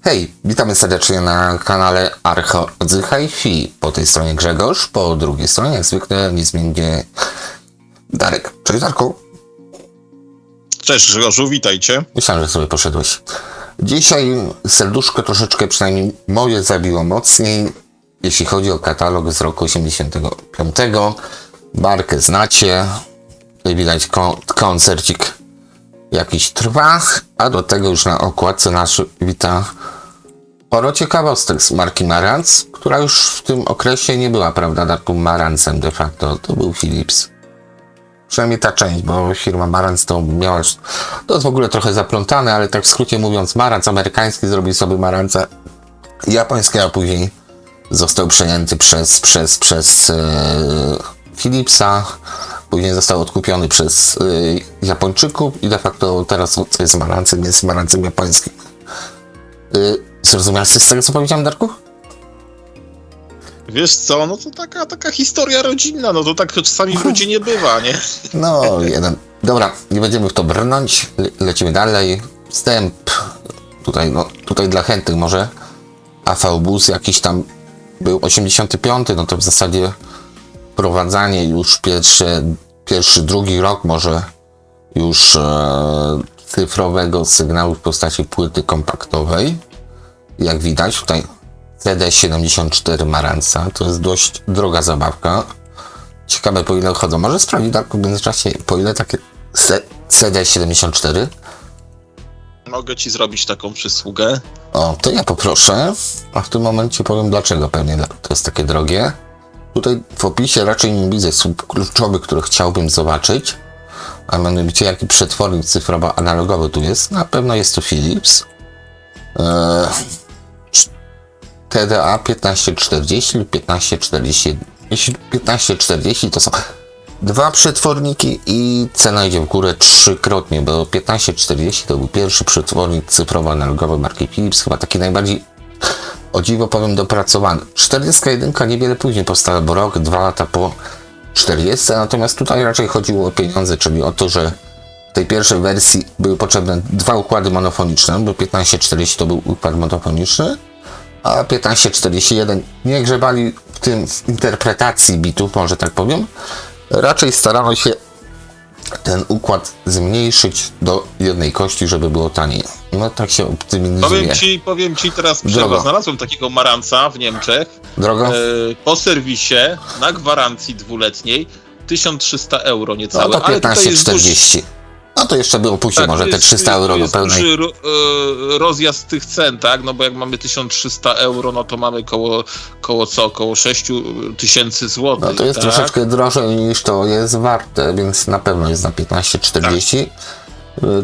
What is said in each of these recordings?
Hej, witamy serdecznie na kanale Archodzy Hi-Fi. Po tej stronie Grzegorz, po drugiej stronie jak zwykle niezmiennie Darek. Cześć Darku. Cześć Grzegorzu, witajcie. Myślałem, że sobie poszedłeś. Dzisiaj serduszko troszeczkę, przynajmniej moje, zabiło mocniej, jeśli chodzi o katalog z roku 85. Markę znacie. Tutaj widać koncercik jakiś trwa, a do tego już na okładce nas wita sporo ciekawostek z marki Marantz, która już w tym okresie nie była, prawda, Darku, Marantzem de facto, to był Philips. Przynajmniej ta część, bo firma Marantz to miała, to jest w ogóle trochę zaplątane, ale tak w skrócie mówiąc, Marantz amerykański zrobił sobie Marantza japońskiego, a później został przejęty przez Philipsa. Później został odkupiony przez Japończyków i de facto teraz co jest Marantzem japońskim. Zrozumiałeś z tego, co powiedziałem, Darku? Wiesz co, no to taka historia rodzinna, no to tak czasami w rodzinie bywa, nie? No, jeden. Dobra, nie będziemy w to brnąć, lecimy dalej. Wstęp, tutaj dla chętnych może. AV Bus jakiś tam był 85, no to w zasadzie wprowadzanie już drugi rok może już cyfrowego sygnału w postaci płyty kompaktowej. Jak widać tutaj CD74 Marantza, to jest dość droga zabawka. Ciekawe, po ile chodzą. Może sprawdzić tak w międzyczasie, po ile takie CD74? Mogę ci zrobić taką przysługę. O, to ja poproszę, a w tym momencie powiem dlaczego pewnie to jest takie drogie. Tutaj w opisie raczej nie widzę słów kluczowych, które chciałbym zobaczyć, a mianowicie jaki przetwornik cyfrowo-analogowy tu jest. Na pewno jest to Philips. TDA 1540 lub 1540. Jeśli 1540 to są dwa przetworniki i cena idzie w górę trzykrotnie, bo 1540 to był pierwszy przetwornik cyfrowo-analogowy marki Philips, chyba taki najbardziej, o dziwo powiem, dopracowany. 41 niewiele później powstała, bo rok, 2 lata po 40, natomiast tutaj raczej chodziło o pieniądze, czyli o to, że w tej pierwszej wersji były potrzebne dwa układy monofoniczne, bo 1540 to był układ monofoniczny, a 1541 nie grzebali w tym w interpretacji bitów, może tak powiem. Raczej starano się ten układ zmniejszyć do jednej kości, żeby było taniej. No tak się optymizuje. Powiem ci teraz, Drogo. znalazłem takiego Marantza w Niemczech. Drogo? Po serwisie, na gwarancji dwuletniej, 1300 euro niecałe. No to 1540. No to jeszcze było później, tak, może te 300 euro do pełnej. Duży rozjazd tych cen, tak? No bo jak mamy 1300 euro, no to mamy koło 6000 zł. No to jest tak? troszeczkę drożej niż to jest warte, więc na pewno jest na 1540. Tak.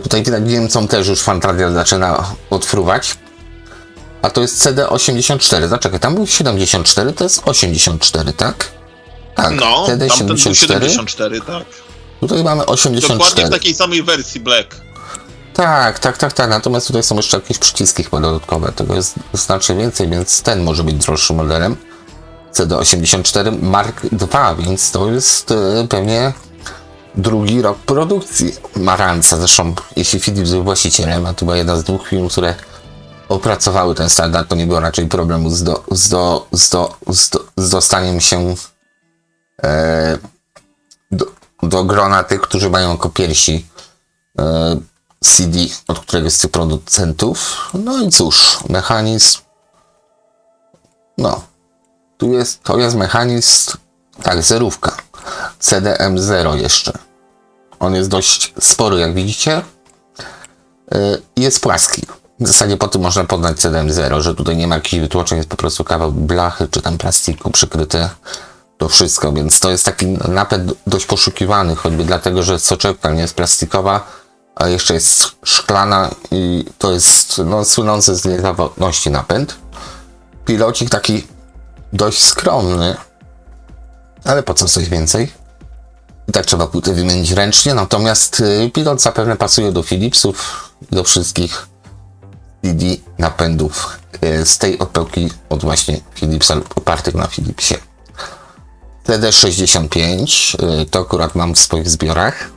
Tutaj widać, Niemcom też już fantazja zaczyna odfruwać. A to jest CD84. Zaczekaj, tam był 74, to jest 84, tak? Tak, no, CD74. Tamten był 74, tak. Tutaj mamy 84. Dokładnie w takiej samej wersji Black. Tak. Natomiast tutaj są jeszcze jakieś przyciski chyba dodatkowe. Tego jest znacznie więcej, więc ten może być droższym modelem. CD84 Mark II, więc to jest pewnie drugi rok produkcji Marantza. Zresztą jeśli Philips był właścicielem, a to była jedna z dwóch firm, które opracowały ten standard, to nie było raczej problemu z dostaniem się do grona tych, którzy mają jako pierwsi CD od któregoś z tych producentów. No i cóż, mechanizm. No, to jest mechanizm, tak, zerówka. CDM0 jeszcze. On jest dość spory, jak widzicie. I jest płaski. W zasadzie po tym można poznać CDM0, że tutaj nie ma jakichś wytłoczeń, jest po prostu kawał blachy czy tam plastiku przykryte. To wszystko, więc to jest taki napęd dość poszukiwany, choćby dlatego, że soczewka nie jest plastikowa, a jeszcze jest szklana i to jest słynący z niezawodności napęd. Pilocik taki dość skromny, ale po co coś więcej? I tak trzeba płytę wymienić ręcznie, natomiast pilot zapewne pasuje do Philipsów i do wszystkich CD napędów z tej epoki od właśnie Philipsa lub opartych na Philipsie. CD65, to akurat mam w swoich zbiorach.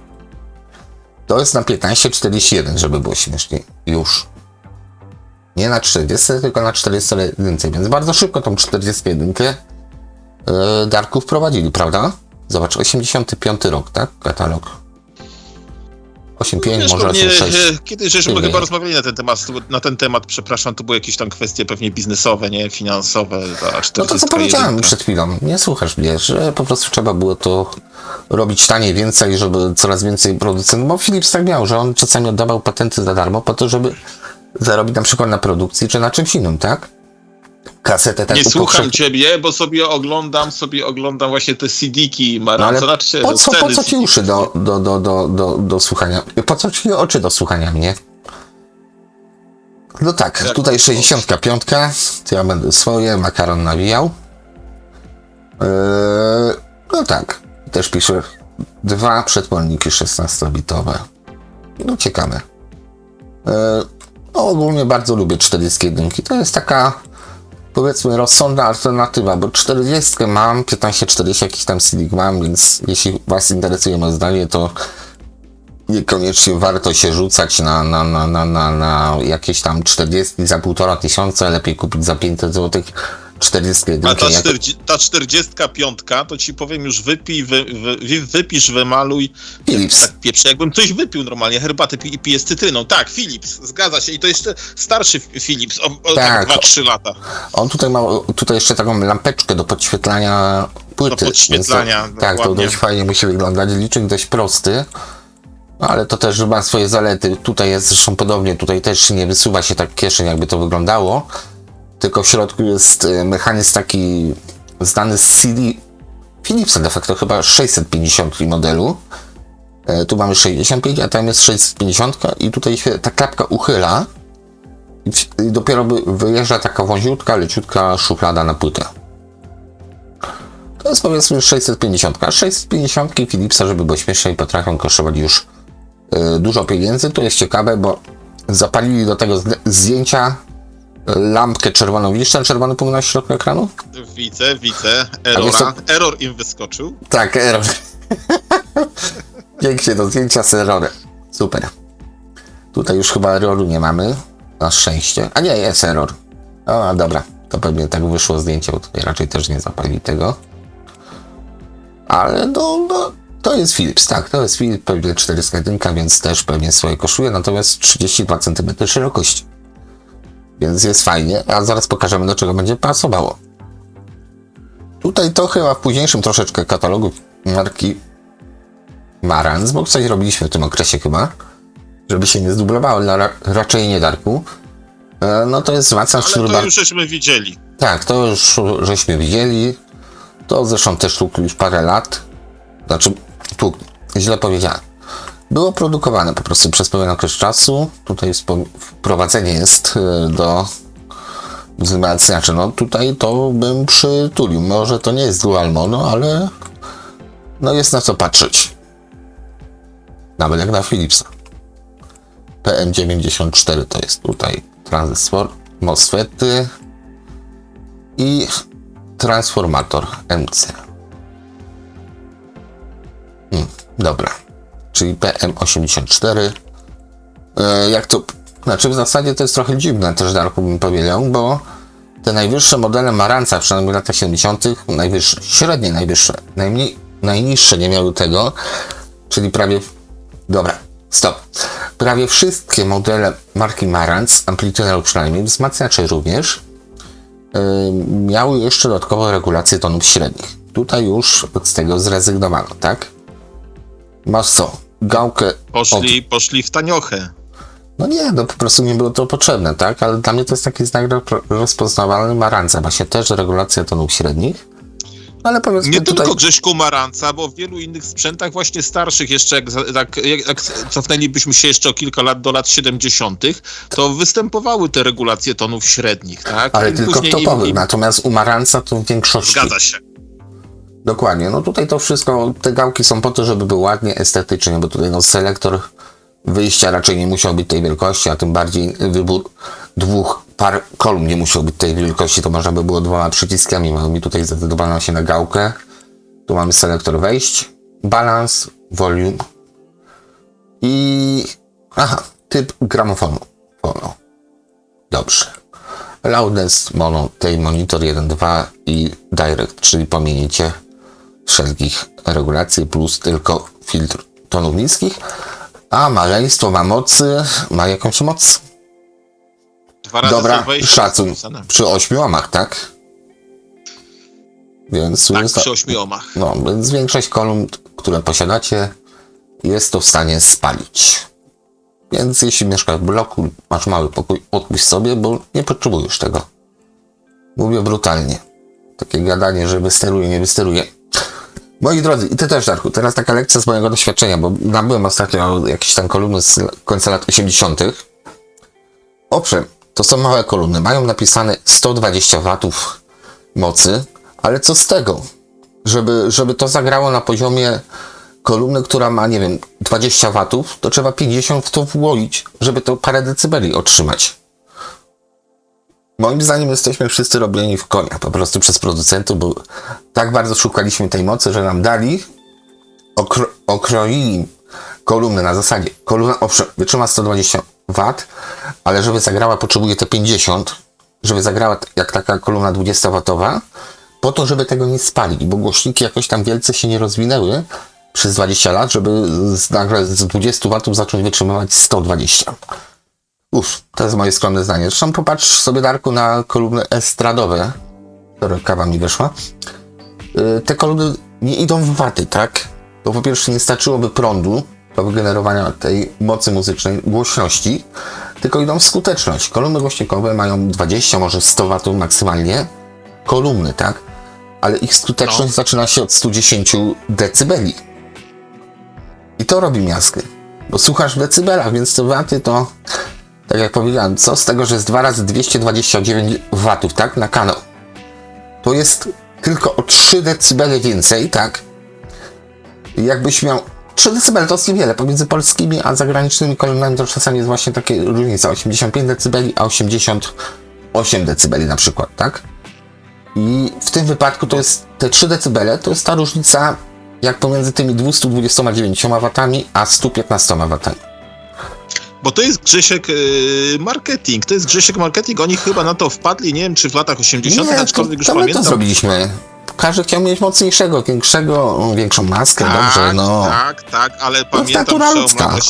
To jest na 1541, żeby było śmieszniej. Już. Nie na 40, tylko na 41, więc bardzo szybko tą 41 Darku wprowadzili, prawda? Zobacz, 85 rok, tak? Katalog. 8.5, Wiesz, może pewnie, 8.6. kiedyś żeśmy chyba rozmawiali na ten temat, przepraszam, to były jakieś tam kwestie pewnie biznesowe, nie? Finansowe. No to co powiedziałem przed chwilą, nie słuchasz mnie, że po prostu trzeba było to robić taniej, więcej, żeby coraz więcej producentów, bo Philips tak miał, że on czasami oddawał patenty za darmo po to, żeby zarobić na przykład na produkcji, czy na czymś innym, tak? Kasetę tak Nie słucham ciebie, bo sobie oglądam właśnie te CD-ki Maranca. No ale po co ci uszy do słuchania? Po co ci oczy do słuchania mnie? No tak, Jak tutaj to? 65, to ja będę swoje, makaron nawijał. No tak, też piszę 2 przetworniki 16-bitowe. No ciekawe. No ogólnie bardzo lubię 41. To jest taka, powiedzmy, rozsądna alternatywa, bo 40 mam, 1540 jakiś tam CD mam, więc jeśli was interesuje moje zdanie, to niekoniecznie warto się rzucać na jakieś tam 40 za 1500, lepiej kupić za 500 zł 41. A ta 45, to ci powiem już wypisz, wymaluj. Philips. Tak pieprze, jakbym coś wypił normalnie, herbatę i piję z cytryną. Tak, Philips, zgadza się. I to jeszcze starszy Philips, o Tak. 2-3 lata. On tutaj ma jeszcze taką lampeczkę do podświetlania płyty. Do podświetlania, więc tak, to dokładnie. dość fajnie musi wyglądać. Licznik dość prosty, ale to też ma swoje zalety. Tutaj jest zresztą podobnie, tutaj też nie wysuwa się tak kieszeń, jakby to wyglądało. Tylko w środku jest mechanizm taki znany z CD Philipsa, de facto chyba 650 modelu. Tu mamy 65, a tam jest 650 i tutaj się ta klapka uchyla i dopiero wyjeżdża taka wąziutka, leciutka szuflada na płytę. To jest powiedzmy 650. 650 Philipsa, żeby było śmieszniej, potrafią kosztować już dużo pieniędzy. To jest ciekawe, bo zapalili do tego zdjęcia lampkę czerwoną. Widzisz ten czerwony punkt na środku ekranu? Widzę. Error im wyskoczył. Tak, error. Pięknie do zdjęcia z errorem. Super. Tutaj już chyba erroru nie mamy. Na szczęście. A nie, jest error. O, dobra. To pewnie tak wyszło zdjęcie, bo tutaj raczej też nie zapali tego. Ale to jest Philips, tak. To jest Philips, pewnie 401, więc też pewnie swoje kosztuje. Natomiast 32 cm szerokości. Więc jest fajnie, a zaraz pokażemy, do czego będzie pasowało. Tutaj to chyba w późniejszym troszeczkę katalogu marki Marantz, bo coś robiliśmy w tym okresie chyba, żeby się nie zdublowało, raczej nie, Darku. No to jest wzmacniacz, Ale to już żeśmy widzieli. Tak, to już żeśmy widzieli. To zresztą też tu już parę lat. Znaczy, tu źle powiedziałem. Było produkowane po prostu przez pewien okres czasu. Tutaj wprowadzenie jest do wzmacniaczy. No tutaj to bym przytulił. Może to nie jest dual mono, ale no jest na co patrzeć. Nawet jak na Philipsa. PM94 to jest tutaj tranzystor, MOSFETy i transformator MC. Dobra. Czyli PM84. Jak to... Znaczy w zasadzie to jest trochę dziwne też, Darku, bym powiedział, bo te najwyższe modele Marantza, przynajmniej w latach 70., najwyższe, średnie najwyższe, najniższe nie miały tego, czyli prawie... Dobra, stop. Prawie wszystkie modele marki Marantz, amplituder przynajmniej, wzmacniacze również, miały jeszcze dodatkowo regulację tonów średnich. Tutaj już z tego zrezygnowano, tak? Masz co? Gałkę... Poszli w taniochę. No nie, no po prostu nie było to potrzebne, tak? Ale dla mnie to jest taki znak rozpoznawalny Marantza, właśnie też regulacja tonów średnich. Ale powiedzmy Nie tutaj... tylko Grześku Marantza, bo w wielu innych sprzętach właśnie starszych jeszcze, jak cofnęlibyśmy się jeszcze o kilka lat do lat 70., to występowały te regulacje tonów średnich, tak? Ale I tylko w topowych, natomiast u Marantza to w większości. Zgadza się. Dokładnie, no tutaj to wszystko, te gałki są po to, żeby było ładnie, estetycznie, bo tutaj no selektor wyjścia raczej nie musiał być tej wielkości, a tym bardziej wybór 2 par kolumn nie musiał być tej wielkości, to można by było 2 przyciskami, bo mi tutaj zdecydowano się na gałkę. Tu mamy selektor wejść, balans, volume i typ gramofonu. Dobrze. Loudness, mono, tej monitor 1.2 i direct, czyli pominięcie wszelkich regulacji plus tylko filtr tonów niskich. A maleństwo ma mocy, ma jakąś moc? 2 razy Dobra, 120 szacun. jest napisane. Przy 8 ohmach, tak? Więc, Tak, przy 8 ohmach. no, więc większość kolumn, które posiadacie, jest to w stanie spalić. Więc jeśli mieszkasz w bloku, masz mały pokój, odpuść sobie, bo nie potrzebujesz tego. Mówię brutalnie. Takie gadanie, że wysteruje, nie wysteruje. Moi drodzy, i ty też, Darku, teraz taka lekcja z mojego doświadczenia, bo nabyłem ostatnio jakieś tam kolumny z końca lat 80. Owszem, to są małe kolumny, mają napisane 120 watów mocy, ale co z tego? Żeby to zagrało na poziomie kolumny, która ma, nie wiem, 20 watów, to trzeba 50 w to włoić, żeby to parę decybeli otrzymać. Moim zdaniem jesteśmy wszyscy robieni w konia, po prostu przez producentów, bo tak bardzo szukaliśmy tej mocy, że nam dali, okroili kolumny na zasadzie, kolumna owszem, wytrzyma 120 W, ale żeby zagrała potrzebuje te 50, żeby zagrała jak taka kolumna 20-watowa, po to, żeby tego nie spalić, bo głośniki jakoś tam wielce się nie rozwinęły przez 20 lat, żeby nagle z 20 W zacząć wytrzymywać 120. To jest moje skromne zdanie. Zresztą popatrz sobie, Darku, na kolumny estradowe, które kawa mi wyszła. Te kolumny nie idą w waty, tak? Bo po pierwsze nie starczyłoby prądu do wygenerowania tej mocy muzycznej, głośności, tylko idą w skuteczność. Kolumny głośnikowe mają 20, może 100 W maksymalnie. Kolumny, tak? Ale ich skuteczność zaczyna się od 110 decybeli. I to robi miazgę. Bo słuchasz w decybelach, więc te waty to, tak jak powiedziałem, co z tego, że jest 2 razy 229 watów, tak? Na kanał. To jest tylko o 3 decybele więcej, tak? I jakbyś miał 3 decybele, to jest niewiele. Pomiędzy polskimi a zagranicznymi kolumnami to czasami jest właśnie takie różnica. 85 decybeli, a 88 decybeli na przykład, tak? I w tym wypadku to jest te 3 decybele, to jest ta różnica jak pomiędzy tymi 229 watami a 115 watami. Bo to jest, Grzesiek, marketing. To jest, Grzesiek, marketing. Oni chyba na to wpadli, nie wiem, czy w latach 80., Nie, aczkolwiek już to my pamiętam. to zrobiliśmy. Każdy chciał mieć mocniejszego, większego, większą maskę, Tak, dobrze, no. tak, ale pamiętam natura przełom ludzka. lat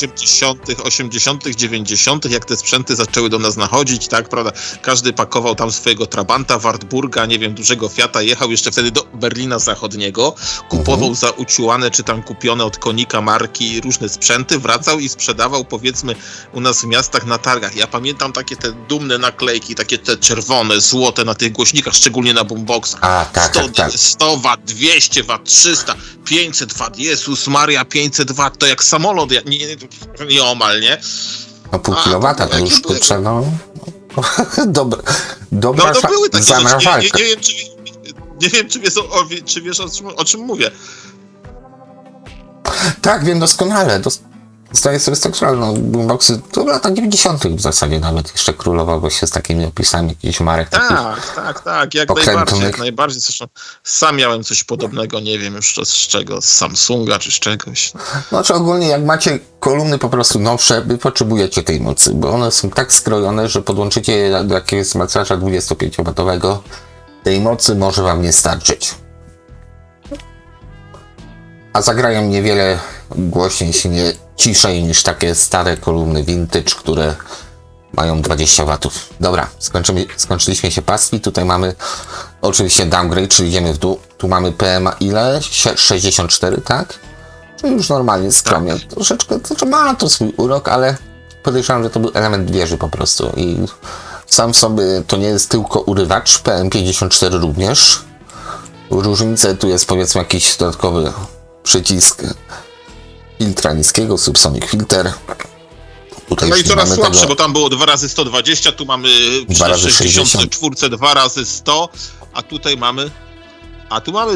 80., 90., jak te sprzęty zaczęły do nas nachodzić, tak, prawda? Każdy pakował tam swojego Trabanta, Wartburga, nie wiem, dużego Fiata, jechał jeszcze wtedy do Berlina Zachodniego, kupował za uciułane, czy tam kupione od Konika marki różne sprzęty, wracał i sprzedawał, powiedzmy, u nas w miastach na targach. Ja pamiętam takie te dumne naklejki, takie te czerwone, złote na tych głośnikach, szczególnie na boomboxach. A, tak, 100, tak. 100 W, 200 W, 300, 500 W, Jezus Maria, 500 W, to jak samolot, nieomal, nie? No pół A, kilowata to to jakie już były? kurczę, no. Dobra No to były takie rzeczy, zamrażalka. nie wiem, czy wiesz o czym mówię. Tak, wiem doskonale. Zdaję sobie strukturalne no, boomboxy, to w latach 90. w zasadzie nawet jeszcze królowało się z takimi opisami jakichś marek takich. Tak, jak okrętnych. najbardziej. Zresztą sam miałem coś podobnego, nie wiem już z czego, z Samsunga czy z czegoś. Znaczy ogólnie jak macie kolumny po prostu nowsze, wy potrzebujecie tej mocy, bo one są tak skrojone, że podłączycie je do jakiegoś wzmacniacza 25W, tej mocy może wam nie starczyć. A zagrają niewiele głośniej, się nie ciszej niż takie stare kolumny vintage, które mają 20 watów. Dobra, skończyliśmy się paski. Tutaj mamy oczywiście downgrade, czyli idziemy w dół. Tu mamy PMA ile? 64, tak? Czyli już normalnie, skromnie. Tak. Troszeczkę, to ma to swój urok, ale podejrzewam, że to był element wieży po prostu. I sam sobie to nie jest tylko urywacz, PM54 również. Różnice tu jest powiedzmy jakiś dodatkowy przycisk filtra niskiego, subsonic filter. Tutaj No i już nie coraz mamy słabsze, tego. bo tam było 2 razy 120, tu mamy 2 razy 64 2 razy 100, a tutaj mamy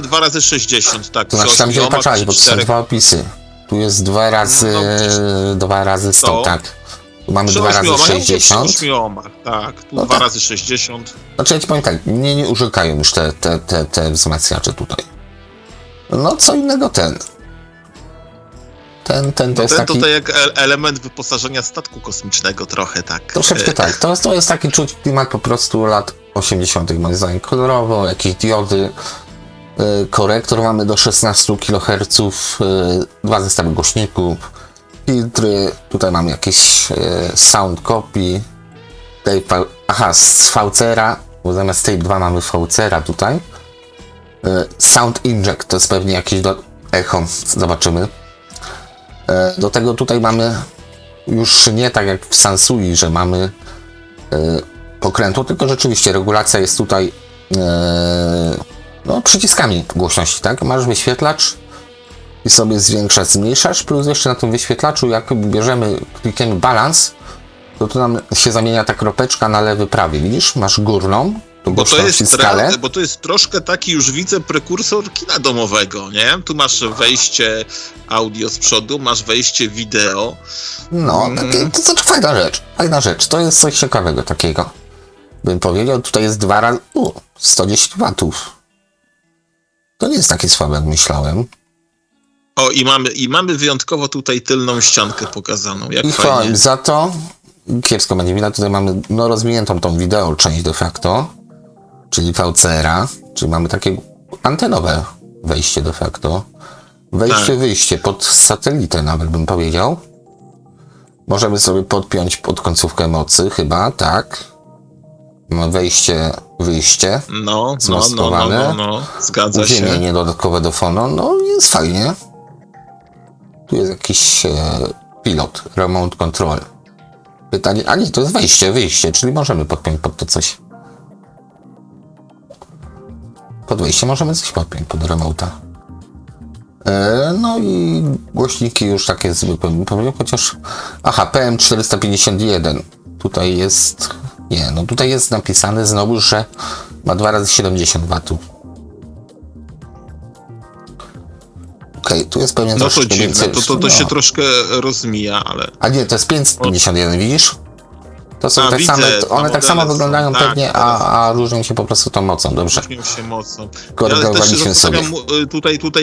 2 razy 60, tak. To znaczy tam gdzie patrzałeś, bo to są dwa opisy. Tu jest 2 razy, No, 2 razy 100, 100. tak. Tu mamy Przy 2 razy 8 60. Przy 8 ohmach, tak. Tu No 2 tak. razy 60. Znaczy ja ci powiem tak, mnie nie urzekają już te wzmacniacze tutaj. No co innego ten. Ten to jest taki... Tutaj jak element wyposażenia statku kosmicznego trochę, tak. Troszeczkę tak. To jest taki czuć klimat po prostu lat 80. moim zdaniem. Kolorowo, jakieś diody, korektor mamy do 16 kHz, 2 zestawy głośników, filtry, tutaj mamy jakieś sound copy, tape, z VCR-a, bo zamiast tape 2 mamy VCR-a tutaj. Sound inject, to jest pewnie jakieś echo, zobaczymy. Do tego tutaj mamy już nie tak jak w Sansui, że mamy pokrętło, tylko rzeczywiście regulacja jest tutaj no, przyciskami głośności, tak? Masz wyświetlacz i sobie zwiększasz, zmniejszasz, plus jeszcze na tym wyświetlaczu, jak bierzemy, klikniemy balans, to tu nam się zamienia ta kropeczka na lewy, prawy, widzisz? Masz górną, bo to jest troszkę taki, już widzę, prekursor kina domowego, nie? Tu masz wejście audio z przodu, masz wejście wideo. No, to fajna rzecz, to jest coś ciekawego takiego, bym powiedział. Tutaj jest 2 razy, 110 watów. To nie jest takie słabe, jak myślałem. O, i mamy wyjątkowo tutaj tylną ściankę pokazaną, jak I fajnie. za to kiepsko będzie widać, tutaj mamy rozwiniętą tą wideo część de facto, czyli VCR-a, czyli mamy takie antenowe wejście de facto. Wyjście pod satelitę nawet bym powiedział. Możemy sobie podpiąć pod końcówkę mocy chyba, tak. Mamy wejście, wyjście. No, zgadza się. Uziemienie dodatkowe do fonu, no jest fajnie. Tu jest jakiś pilot, remote control. Pytanie, a nie, to jest wyjście, czyli możemy podpiąć pod to coś. Pod wejście możemy coś podpiąć pod remote'a. No i głośniki już takie zwykłe, bym powiedział, chociaż... Aha, PM451. Tutaj jest... Nie, no tutaj jest napisane znowu, że ma 2 razy 70 watów. Okej, tu jest pewnie troszkę dziwne, więcej. To się troszkę rozmija, ale... A nie, to jest 551, widzisz? To są te widzę, same, one tak samo wyglądają tak, pewnie, a różnią się po prostu tą mocą, dobrze. Różnią się mocą. Korygowaliśmy Ja też sobie.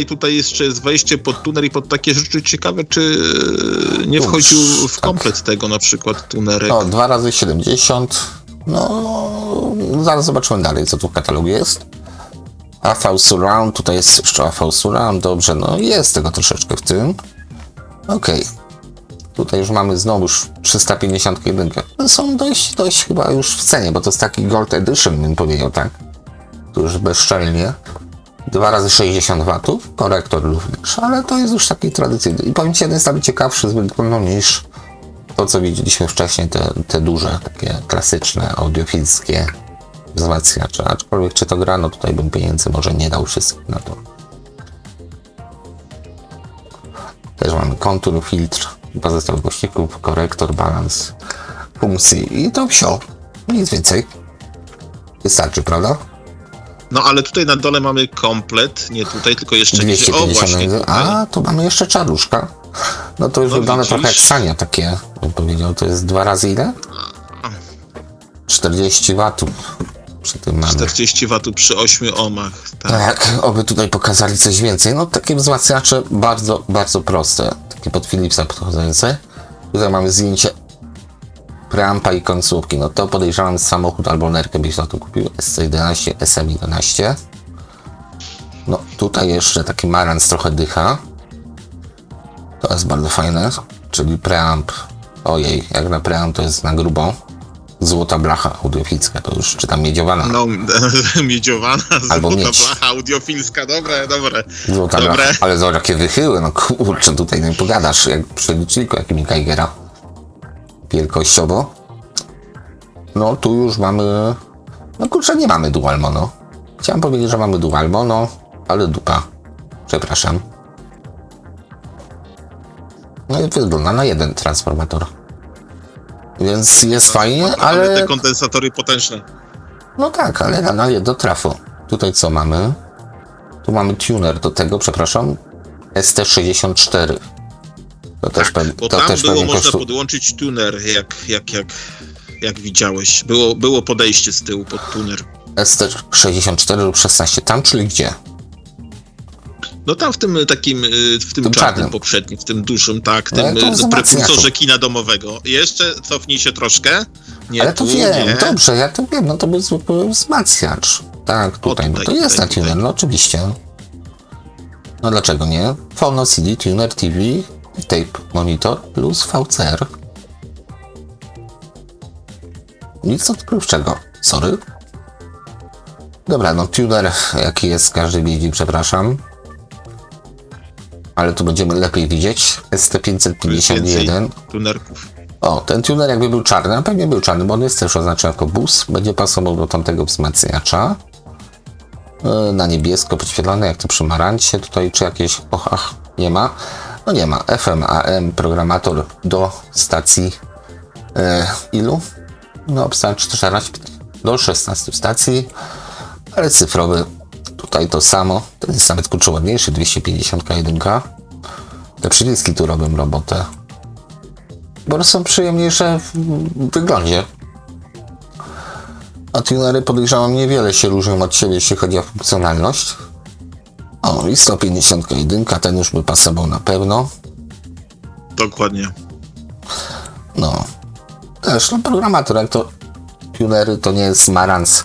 Tutaj jeszcze jest wejście pod tuner i pod takie rzeczy. Ciekawe, czy nie wchodził w komplet tego na przykład tunerek. O, 2 razy 70. No, zaraz zobaczymy dalej, co tu w katalogu jest. AV Surround, tutaj jest jeszcze AV Surround, dobrze, no jest tego troszeczkę w tym. Okej. Tutaj już mamy znowuż 351. Są dość chyba już w cenie, bo to jest taki Gold Edition, bym powiedział, tak? Tu już bezczelnie. 2 razy 60 watów, korektor również, ale to jest już taki tradycyjny. I powiem ci, jeden jest nawet ciekawszy wyglądał niż to, co widzieliśmy wcześniej, te duże, takie klasyczne, audiofilskie wzmacniacze. Aczkolwiek czy to gra, no tutaj bym pieniędzy może nie dał wszystkich na to. Też mamy kontur, filtr, 2 zestawy głośników, korektor, balans, funkcji i to wsio. Nic więcej. Wystarczy, prawda? No ale tutaj na dole mamy komplet, nie tutaj, tylko jeszcze 250. A, tu mamy jeszcze czaruszka. No to już wygląda trochę jak Sania takie, bym powiedział. To jest 2 razy ile? 40 watów. Przy tym mamy. 40 watów przy 8 ohmach. Tak, oby tutaj pokazali coś więcej. No takie wzmacniacze bardzo, bardzo proste. Takie pod Philipsa podchodzące. Tutaj mamy zdjęcie preampa i końcówki. No to podejrzewam samochód albo nerkę byś za to kupił. SC11, SM11. No tutaj jeszcze taki marans trochę dycha. To jest bardzo fajne. Czyli preamp. Ojej, jak na preamp to jest na grubo. Złota blacha audiofilska, to już czytam miedziowana. No, miedziowana, albo złota miedź. blacha audiofilska, dobre. Złota blacha, ale zobacz jakie wychyły, no kurczę, tutaj nie pogadasz, jak przy liczniku jakimi Geigera. Wielkościowo. No tu już mamy, no kurczę, nie mamy dual mono. Chciałem powiedzieć, że mamy dual mono, ale dupa. Przepraszam. No i wygląda na jeden transformator. Więc jest fajnie, ale... Mamy te kondensatory potężne. No tak, ale na jedno trafo. Tutaj co mamy? Tu mamy tuner do tego, przepraszam. ST64. To też pewnie. Bo tam było można podłączyć tuner, jak widziałeś. Było podejście z tyłu pod tuner. ST64 lub 16. Tam, czyli gdzie? No tam w tym takim, w tym Tym czarnym czarnym. poprzednim, w tym dużym, tak, No, ale to tym wzmacniaczu. prekursorze kina domowego. Jeszcze cofnij się troszkę. Nie, Ale to tu, wiem, nie. dobrze, ja to wiem, no to był zwykły wzmacniacz. Tak, tutaj, no to jest na tuner, no oczywiście. No dlaczego nie? Phono CD, tuner, TV, tape monitor plus VCR. Nic odkrywczego, sorry. Dobra, no tuner jaki jest, każdy widzi, przepraszam. Ale tu będziemy lepiej widzieć. ST551. Tunerków. O, ten tuner jakby był czarny, a pewnie był czarny, bo on jest też oznaczony jako bus. Będzie pasował do tamtego wzmacniacza. Na niebiesko podświetlony, jak to przy Marancie. Tutaj czy jakieś... ach, nie ma. No nie ma. FM, AM, programator do stacji ilu? No obstawia 14 do 16 stacji. Ale cyfrowy tutaj to samo. Ten jest nawet kurczę ładniejszy, 251. Te przyciski tu robią robotę. Bo są przyjemniejsze w wyglądzie. A tunery podejrzewam niewiele się różnią od siebie, jeśli chodzi o funkcjonalność. O, i 151, ten już by pasował na pewno. Dokładnie. No. Też, no programator, jak to tunery, to nie jest Marantz.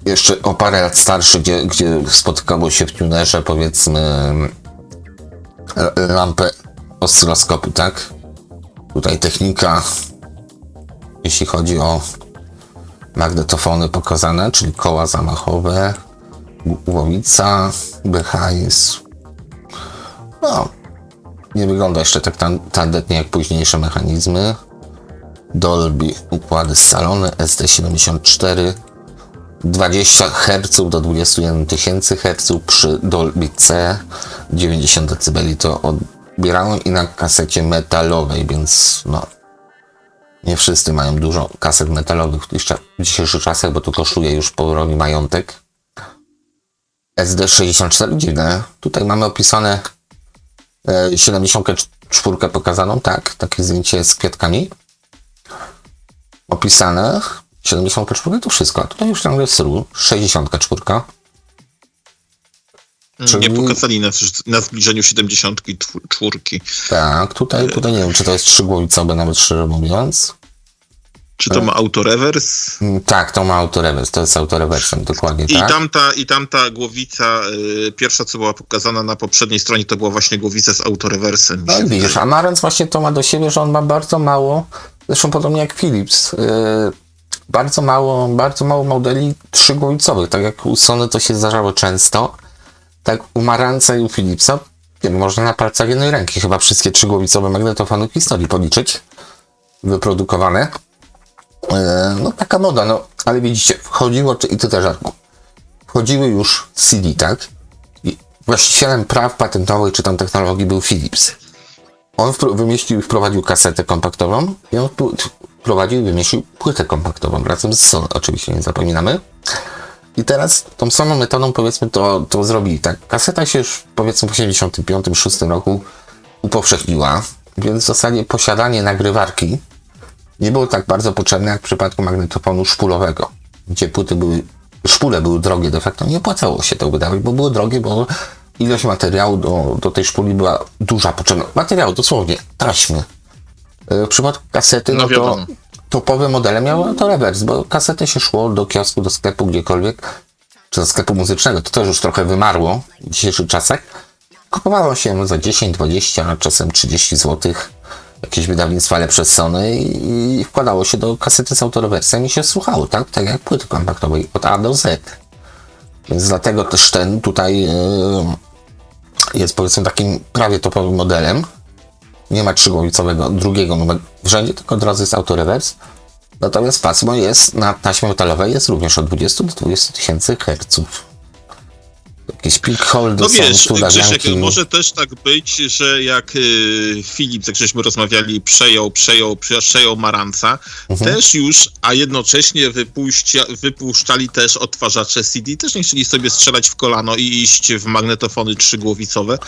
Jeszcze o parę lat starszy, gdzie spotykało się w tunerze, powiedzmy, lampę oscyloskopu, tak? Tutaj technika, jeśli chodzi o magnetofony pokazane, czyli koła zamachowe, głowica, BHS. No, nie wygląda jeszcze tak tandetnie jak późniejsze mechanizmy. Dolby, układy scalone, SD74, 20 Hz do 21 000 Hz przy Dolby C, 90 dB to odbierałem i na kasecie metalowej, więc no nie wszyscy mają dużo kaset metalowych w dzisiejszych czasach, bo to kosztuje już porobi majątek. SD64, dziwne. Tutaj mamy opisane 74 pokazaną, tak, takie zdjęcie z kwiatkami. Opisane 74 to wszystko, a tutaj już ciągle jest 64. Nie pokazali na zbliżeniu 74. Tak, tutaj nie wiem, czy to jest trzygłowicowe, nawet szczerze mówiąc. Czy to ma autorewers? Tak, to ma autorewers, to jest autorewersem, dokładnie tak. I tamta głowica, pierwsza co była pokazana na poprzedniej stronie, to była właśnie głowica z autorewersem. No i widzisz, a Marantz właśnie to ma do siebie, że on ma bardzo mało, zresztą podobnie jak Philips, bardzo mało modeli trzygłowicowych, tak jak u Sony to się zdarzało często, tak u Marantza i u Philipsa, nie wiem, można na palcach jednej ręki chyba wszystkie trzygłowicowe magnetofony w historii policzyć, wyprodukowane. No taka moda, no ale widzicie, wchodziło, i to też Arku, wchodziły już CD, tak? I właścicielem praw patentowych czy tam technologii był Philips. On wymyślił i wprowadził kasetę kompaktową i on wprowadził i wymyślił płytę kompaktową razem z Sony, oczywiście nie zapominamy. I teraz tą samą metodą powiedzmy to zrobili, tak? Kaseta się już powiedzmy w 1985-1986 roku upowszechniła, więc w zasadzie posiadanie nagrywarki nie było tak bardzo potrzebne jak w przypadku magnetofonu szpulowego, gdzie szpule były drogie, de facto nie opłacało się to wydawać, bo było drogie, bo ilość materiału do tej szpuli była duża potrzebna. Materiału, dosłownie, taśmy. W przypadku kasety, no to topowe modele miały to rewers, bo kasetę się szło do kiosku, do sklepu, gdziekolwiek, czy do sklepu muzycznego, to też już trochę wymarło w dzisiejszych czasach. Kupowało się za 10, 20, a czasem 30 zł. Jakieś wydawnictwa lepsze Sony i wkładało się do kasety z autorewersem i się słuchało, tak? Tak jak płyty kompaktowej od A do Z. Więc dlatego też ten tutaj jest powiedzmy takim prawie topowym modelem. Nie ma trzygłowicowego drugiego numeru w rzędzie, tylko od razu jest autorewers. Natomiast pasmo jest na taśmie metalowej jest również od 20 do 20 000 Hz. Jakieś peak holdy no wiesz, są, Grzesiek, może też tak być, że jak Philips, jak żeśmy rozmawiali, przejął Marantza, też już, a jednocześnie wypuszczali też odtwarzacze CD, też nie chcieli sobie strzelać w kolano i iść w magnetofony trzygłowicowe.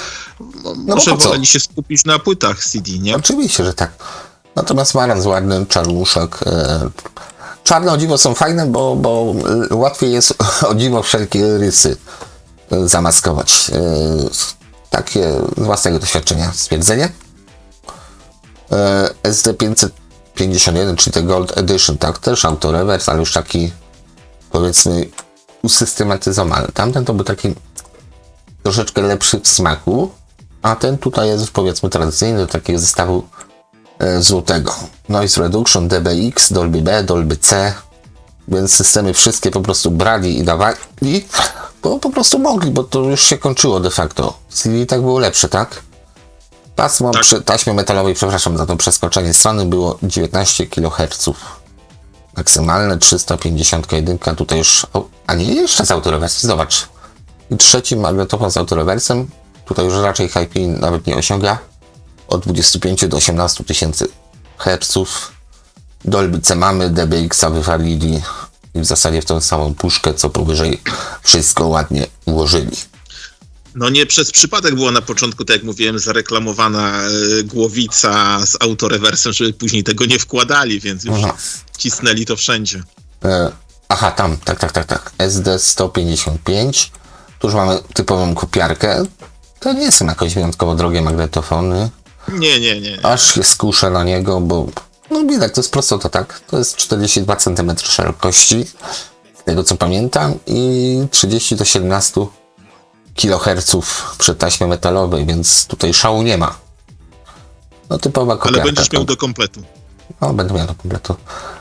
Może woleli się skupić na płytach CD, nie? Oczywiście, że tak. Natomiast Marantz ładny, czarnuszek. Czarne o dziwo są fajne, bo łatwiej jest o dziwo wszelkie rysy zamaskować. Takie z własnego doświadczenia stwierdzenie. SD551, czyli te Gold Edition, tak, też autorewers, ale już taki, powiedzmy, usystematyzowany. Tamten to był taki troszeczkę lepszy w smaku, a ten tutaj jest, powiedzmy, tradycyjny do takiego zestawu złotego. Noise Reduction, DBX, Dolby B, Dolby C, więc systemy wszystkie po prostu brali i dawali, bo po prostu mogli, bo to już się kończyło de facto. CD tak było lepsze, tak? Pasmo Tak. przy taśmie metalowej, przepraszam za to przeskoczenie strony, było 19 kHz. Maksymalne 351, tutaj już, a nie, jeszcze z autorewersji, zobacz. I trzeci magnetofon z autorewersem, tutaj już raczej Hi-Fi nawet nie osiąga, od 25 do 18 tysięcy herców. Dolby C mamy, DBX-a wywalili i w zasadzie w tą samą puszkę, co powyżej, wszystko ładnie ułożyli. No nie przez przypadek była na początku, tak jak mówiłem, zareklamowana głowica z autorewersem, żeby później tego nie wkładali, więc już cisnęli to wszędzie. Aha, tam, tak. SD155. Tu już mamy typową kopiarkę. To nie są jakoś wyjątkowo drogie magnetofony. Nie. Aż się skuszę na niego, bo no widać, to jest prosto to tak. To jest 42 cm szerokości, z tego co pamiętam, i 30 do 17 kHz przy taśmie metalowej, więc tutaj szału nie ma. No typowa kopiarka. Ale będziesz miał tak. do kompletu. No, będę miał do kompletu.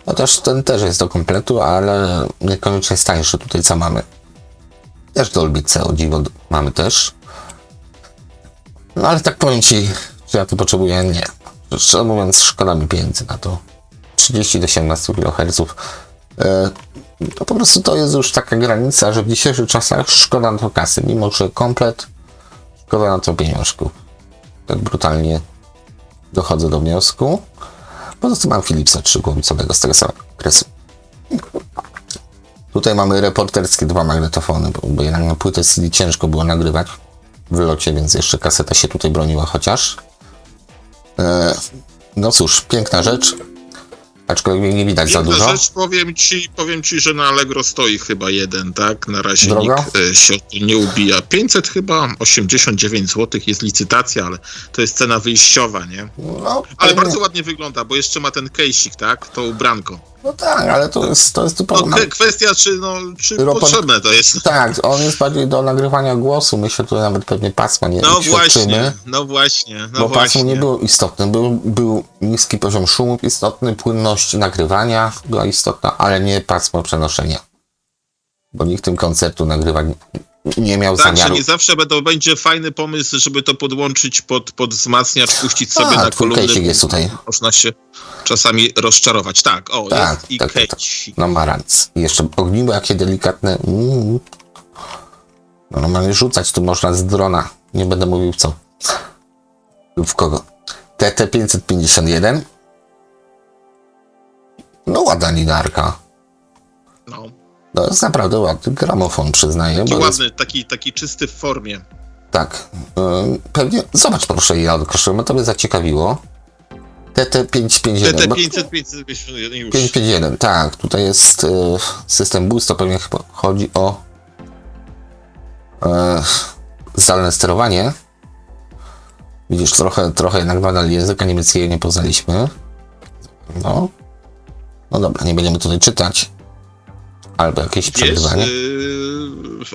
Chociaż ten też jest do kompletu, ale niekoniecznie jest tańszy. Tutaj co mamy? Też Dolby C, o dziwo, mamy też. No ale tak powiem ci, że ja to potrzebuję, nie. Szczerze mówiąc, szkoda mi pieniędzy na to. 30 do 17 kHz. To po prostu to jest już taka granica, że w dzisiejszych czasach szkoda na to kasy. Mimo że komplet, szkoda na to pieniążków. Tak brutalnie dochodzę do wniosku. Po prostu mam Philipsa 3-głowicowego z tego samego okresu. Tutaj mamy reporterskie dwa magnetofony, bo jednak na płytę CD ciężko było nagrywać w locie, więc jeszcze kaseta się tutaj broniła chociaż. No cóż, piękna rzecz, aczkolwiek nie widać za dużo. Rzecz, powiem ci, że na Allegro stoi chyba jeden, tak? Na razie Drogo? nikt się o to nie ubija. 500 chyba, 89 zł jest licytacja, ale to jest cena wyjściowa, nie? No, Ale pewnie, bardzo ładnie wygląda, bo jeszcze ma ten kejsik, tak? To ubranko. no tak, ale to jest typowo... No, kwestia, czy potrzebne to jest. Tak, on jest bardziej do nagrywania głosu. Myślę, że tutaj nawet pewnie pasma nie świadczymy. No właśnie. Bo pasmo nie było istotne. Był niski poziom szumów istotny, płynność nagrywania była istotna, ale nie pasmo przenoszenia. Bo nikt tym koncertu nagrywać nie miał Tak, zamiaru. że nie zawsze będzie fajny pomysł, żeby to podłączyć pod wzmacniacz, puścić sobie na twój kolumny. kejsik jest tutaj. Można się czasami rozczarować. Tak, Tak, jest i tak. kejsik. No maranc. I jeszcze ogniwo jakie delikatne. No normalnie rzucać tu można z drona. Nie będę mówił co. Lub w kogo. TT551. No ładna lidarka. No. To jest naprawdę ładny gramofon, przyznaję. Taki bo ładny, jest, taki czysty w formie. tak. Pewnie, zobacz proszę, ile kosztuje, to mnie zaciekawiło. TT551. TT551 już. 551, tak. Tutaj jest system boost, to pewnie chyba chodzi o zdalne sterowanie. Widzisz, trochę jednak nadal języka niemieckiego nie poznaliśmy. No dobra, nie będziemy tutaj czytać. Albo jakieś przebywanie.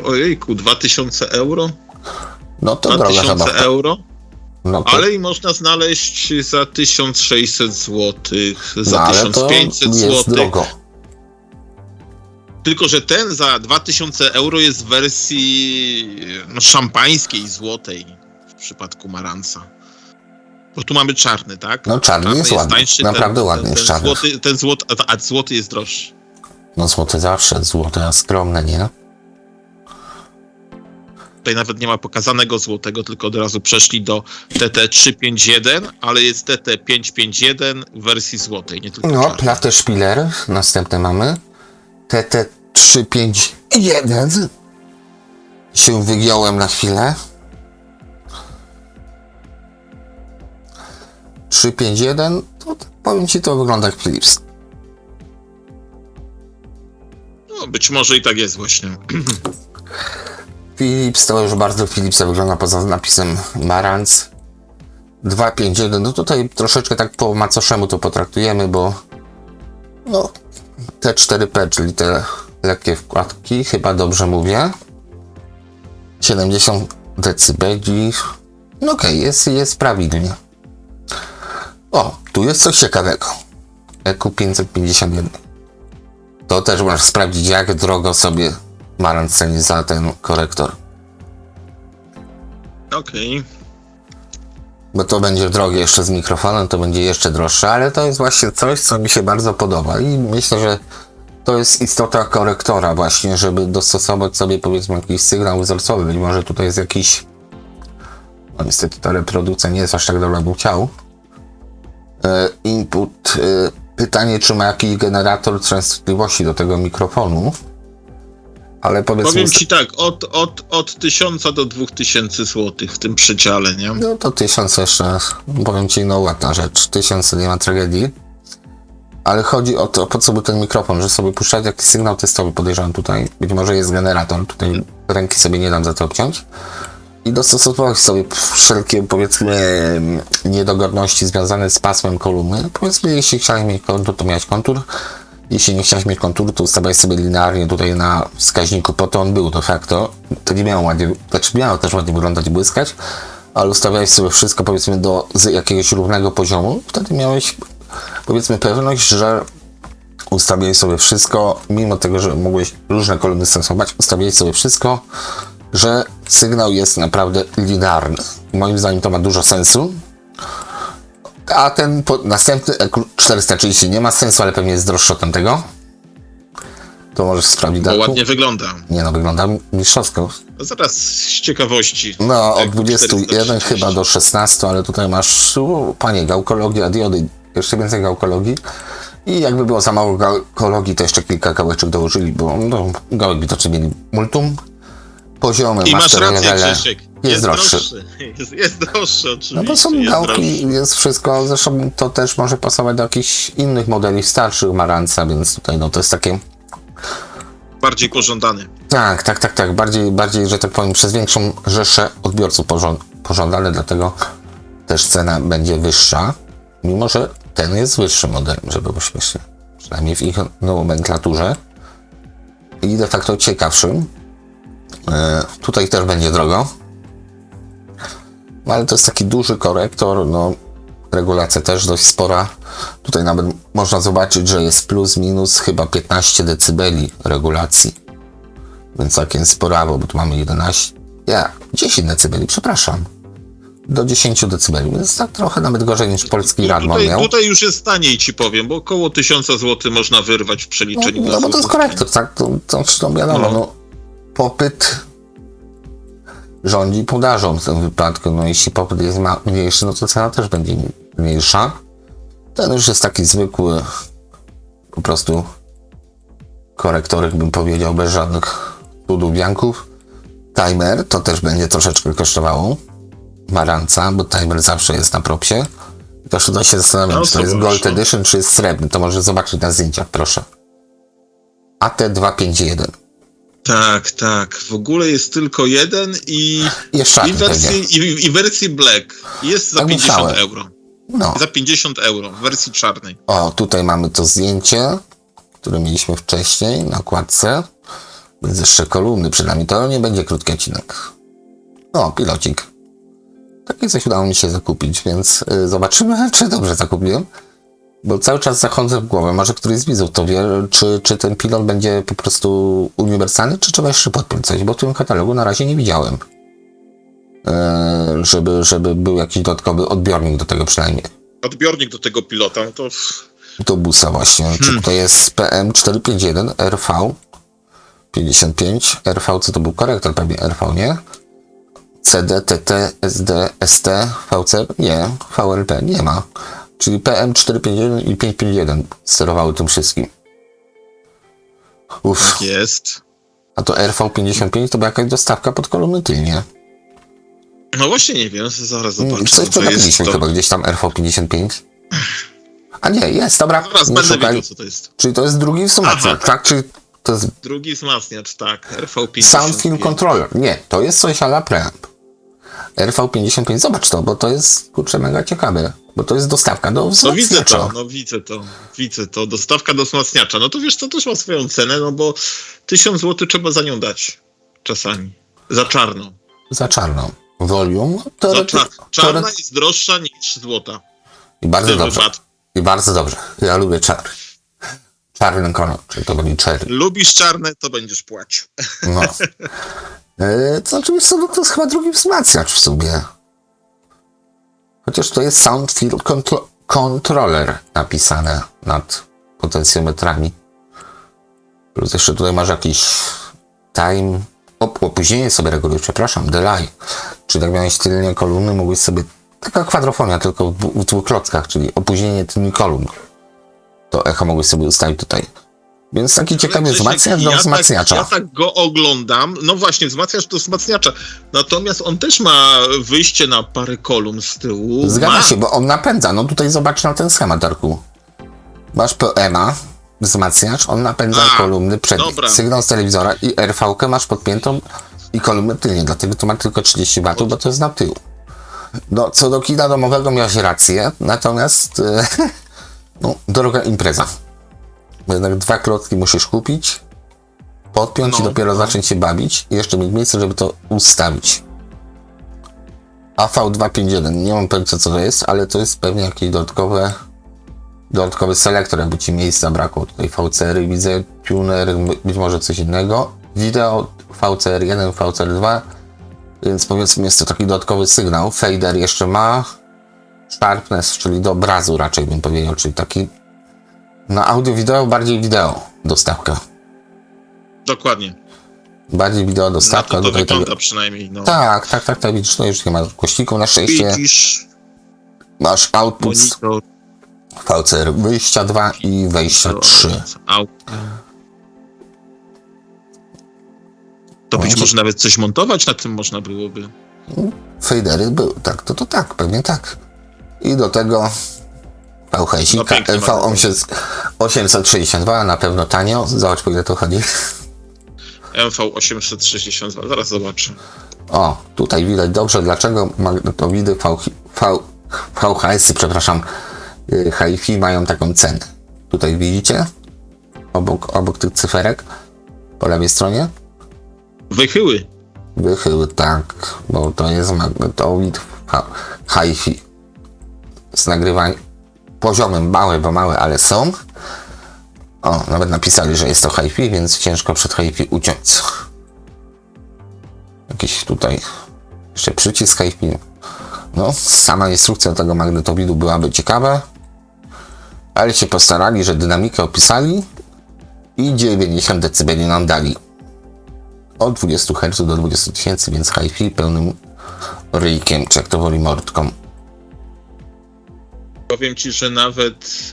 Ojejku, 2000 euro? No to droga 2000 zabawa. euro? No to, Ale i można znaleźć za 1600 zł, za no, ale to 1500 jest zł. drogo. Tylko że ten za 2000 euro jest w wersji szampańskiej, złotej w przypadku Maranca. Bo tu mamy czarny, tak? No czarny jest ładny, tańszy, naprawdę ładny jest czarny. Złoty jest droższy. No złote zawsze, złote, a skromne, nie? Tutaj nawet nie ma pokazanego złotego, tylko od razu przeszli do TT351, ale jest TT551 w wersji złotej, nie tylko No, czarnej. Platte Spieler, następne mamy. TT351. Się wygiąłem na chwilę. 351, to powiem ci, to wygląda jak Philips. No, być może i tak jest właśnie. Philips, to już bardzo Philipsa wygląda poza napisem Marantz. 251, no tutaj troszeczkę tak po macoszemu to potraktujemy, bo no T4P, czyli te lekkie wkładki, chyba dobrze mówię. 70 decybeli. No okej, jest prawidłnie. O, tu jest coś ciekawego. EQ 551. To też możesz sprawdzić, jak drogo sobie Marantz ceni za ten korektor. Okej. Bo to będzie drogie jeszcze z mikrofonem, to będzie jeszcze droższe, ale to jest właśnie coś, co mi się bardzo podoba i myślę, że to jest istota korektora właśnie, żeby dostosować sobie powiedzmy jakiś sygnał wzorcowy. Być może tutaj jest jakiś... No niestety ta reprodukcja nie jest aż tak dobra, bym chciał. Input. Pytanie, czy ma jakiś generator częstotliwości do tego mikrofonu. Ale powiedzmy... Powiem ci tak, od 1000 do 2000 zł w tym przedziale, nie? No to 1000 jeszcze, powiem ci, no ładna rzecz. 1000 nie ma tragedii. Ale chodzi o to, po co był ten mikrofon, że sobie puszczać jakiś sygnał testowy, podejrzewam tutaj. Być może jest generator, tutaj ręki sobie nie dam za to obciąć. I dostosować sobie wszelkie, powiedzmy, niedogodności związane z pasmem kolumny. Powiedzmy, jeśli chciałeś mieć kontur, to miałeś kontur. Jeśli nie chciałeś mieć konturu, to ustawiałeś sobie linearnie tutaj na wskaźniku, po to on był de facto. To nie miało ładnie, znaczy miało też ładnie wyglądać i błyskać, ale ustawiałeś sobie wszystko, powiedzmy, do jakiegoś równego poziomu. Wtedy miałeś, powiedzmy, pewność, że ustawiałeś sobie wszystko, mimo tego, że mogłeś różne kolumny stosować, ustawiałeś sobie wszystko, że sygnał jest naprawdę linearny. Moim zdaniem to ma dużo sensu. A ten następny EQ430 nie ma sensu, ale pewnie jest droższy od tamtego. To możesz sprawdzić. Bo ładnie wygląda. Nie no, wygląda mistrzowsko. No zaraz z ciekawości. No, od EQ 21 430. chyba do 16, ale tutaj masz, panie, gałkologia, diody, jeszcze więcej gałkologii. I jakby było za mało gałkologii, to jeszcze kilka gałeczek dołożyli, bo no, gałek widocznie mieli multum. Poziomy, I masz rację, levele. Krzysiek. Jest droższy. Jest droższy, oczywiście. No bo są jest gałki, droższy. jest wszystko, zresztą to też może pasować do jakichś innych modeli starszych Marantza, więc tutaj no to jest takie... Bardziej pożądany. Tak, bardziej, że tak powiem, przez większą rzeszę odbiorców pożądane, dlatego też cena będzie wyższa, mimo że ten jest wyższy model, żeby było śmiesznie, przynajmniej w ich nomenklaturze i de facto ciekawszym. Tutaj też będzie drogo, ale to jest taki duży korektor, no regulacja też dość spora. Tutaj nawet można zobaczyć, że jest plus minus chyba 15 decybeli regulacji, więc całkiem sporawo, bo tu mamy 10 decybeli, przepraszam, do 10 decybeli, więc tak trochę nawet gorzej niż polski Radmon miał. Tutaj już jest taniej, ci powiem, bo około 1000 zł można wyrwać w przeliczeniu. No bo to jest korektor, tak? To wiadomo, no popyt rządzi podażą w tym wypadku. No jeśli popyt jest mniejszy, no to cena też będzie mniejsza. Ten już jest taki zwykły, po prostu korektorek, bym powiedział, bez żadnych cudów wianków. Timer to też będzie troszeczkę kosztowało Marantza, bo timer zawsze jest na propsie. Też tutaj się zastanawiam, No, czy to jest zobacz, Gold no. Edition, czy jest srebrny. To może zobaczyć na zdjęciach, proszę. AT251. Tak. W ogóle jest tylko jeden i wersji Black jest za Tak 50 myślałem. euro. No. Za 50 euro w wersji czarnej. O, tutaj mamy to zdjęcie, które mieliśmy wcześniej na okładce. Więc jeszcze kolumny przed nami. To nie będzie krótki odcinek. O, pilocik. Takie coś udało mi się zakupić, więc zobaczymy, czy dobrze zakupiłem. Bo cały czas zachodzę w głowę. Może któryś z widzów to wie, czy ten pilot będzie po prostu uniwersalny, czy trzeba jeszcze podpiąć coś, bo w tym katalogu na razie nie widziałem. Żeby był jakiś dodatkowy odbiornik do tego przynajmniej. Odbiornik do tego pilota, no to... Do busa właśnie. Czy to jest PM451 RV 55 RV, co to był korektor, pewnie RV, nie? CD, TT, SD, ST, VC, nie, VLP nie ma. Czyli PM451 i 551 sterowały tym wszystkim. Uff. Tak jest. A to RV55 to była jakaś dostawka pod kolumny tylnie. No właśnie nie wiem, zaraz zobaczę. Coś przegapiliśmy chyba gdzieś tam RV55. A nie, jest, dobra. Zaraz Nie będę szukaj. wiedział, co to jest. Czyli to jest drugi w sumacji, Aha. tak? Czyli To jest Drugi wzmacniacz, tak. RV50. Sound Film Controller. Nie, to jest coś ala preamp. RV55, zobacz to, bo to jest, kurczę, mega ciekawe. Bo to jest dostawka do No wzmacniacza. widzę to. Dostawka do wzmacniacza. No to wiesz, to też ma swoją cenę, no bo 1000 zł trzeba za nią dać. Czasami. Za czarną. Za czarną. Volume. Czarna jest droższa niż złota. I W bardzo tym dobrze. wypadku. I bardzo dobrze. Ja lubię czarny. Czarny kolor, czyli to będzie cherry. Lubisz czarne, to będziesz płacił. No. To znaczy, wiesz co, no to jest chyba drugi wzmacniacz w sumie. Chociaż to jest Sound Field Controller napisane nad potencjometrami. Plus jeszcze tutaj masz jakiś time, opóźnienie sobie regulujesz, przepraszam, delay. Czyli jak miałeś tylnie kolumny, mogłeś sobie, taka kwadrofonia, tylko w dwóch klockach, czyli opóźnienie tylnych kolumn. To echo mogłeś sobie ustawić tutaj. Więc taki ciekawy Grzesiek, wzmacniacz do wzmacniacza. Ja tak go oglądam. No właśnie, wzmacniacz do wzmacniacza. Natomiast on też ma wyjście na parę kolumn z tyłu. Zgadza się, bo on napędza. No tutaj zobacz na ten schemat, Darku. Masz PMA, wzmacniacz, on napędza kolumny przednie. Dobra. Sygnał z telewizora i RV-kę masz podpiętą i kolumnę tylnie, dlatego tu ma tylko 30 W, bo to jest na tył. No, co do kina domowego miałeś rację, natomiast no, droga impreza. Bo jednak 2 klocki musisz kupić, podpiąć i dopiero zacząć się bawić i jeszcze mieć miejsce, żeby to ustawić. AV251, nie mam pojęcia co to jest, ale to jest pewnie jakiś dodatkowy selektor, jakby ci miejsca brakło. Tutaj VCR widzę, tuner, być może coś innego. Wideo VCR1, VCR2, więc powiedzmy jest to taki dodatkowy sygnał. Fader jeszcze ma, sharpness, czyli do obrazu raczej bym powiedział, czyli taki na audio, wideo, bardziej wideo dostawka. Dokładnie. Bardziej wideo dostawka. Na to tutaj wygląda przynajmniej. No. Tak, widzisz, no już nie ma głośników na szczęście. Widzisz, Masz output monitor, VCR wyjścia 2 i wejścia 3. To być może nawet coś montować na tym można byłoby. Fadery były, tak, to tak, pewnie tak. I do tego VHS, No, piękny LV862, na pewno tanio. Zobacz, po ile to chodzi. MV862, zaraz zobaczę. O, tutaj widać dobrze, dlaczego magnetowidy VHS-y, przepraszam, hi-fi mają taką cenę. Tutaj widzicie? Obok tych cyferek, po lewej stronie. Wychyły, tak, bo to jest magnetowid hi-fi. Z nagrywaniem poziomem małe, ale są. O, nawet napisali, że jest to hi-fi, więc ciężko przed hi-fi uciąć. Jakiś tutaj jeszcze przycisk hi-fi. No, sama instrukcja tego magnetowidu byłaby ciekawa, ale się postarali, że dynamikę opisali i 90 dB nam dali. Od 20 Hz do 20 000, więc hi-fi pełnym ryjkiem, czy jak to woli mordką. Powiem ci, że nawet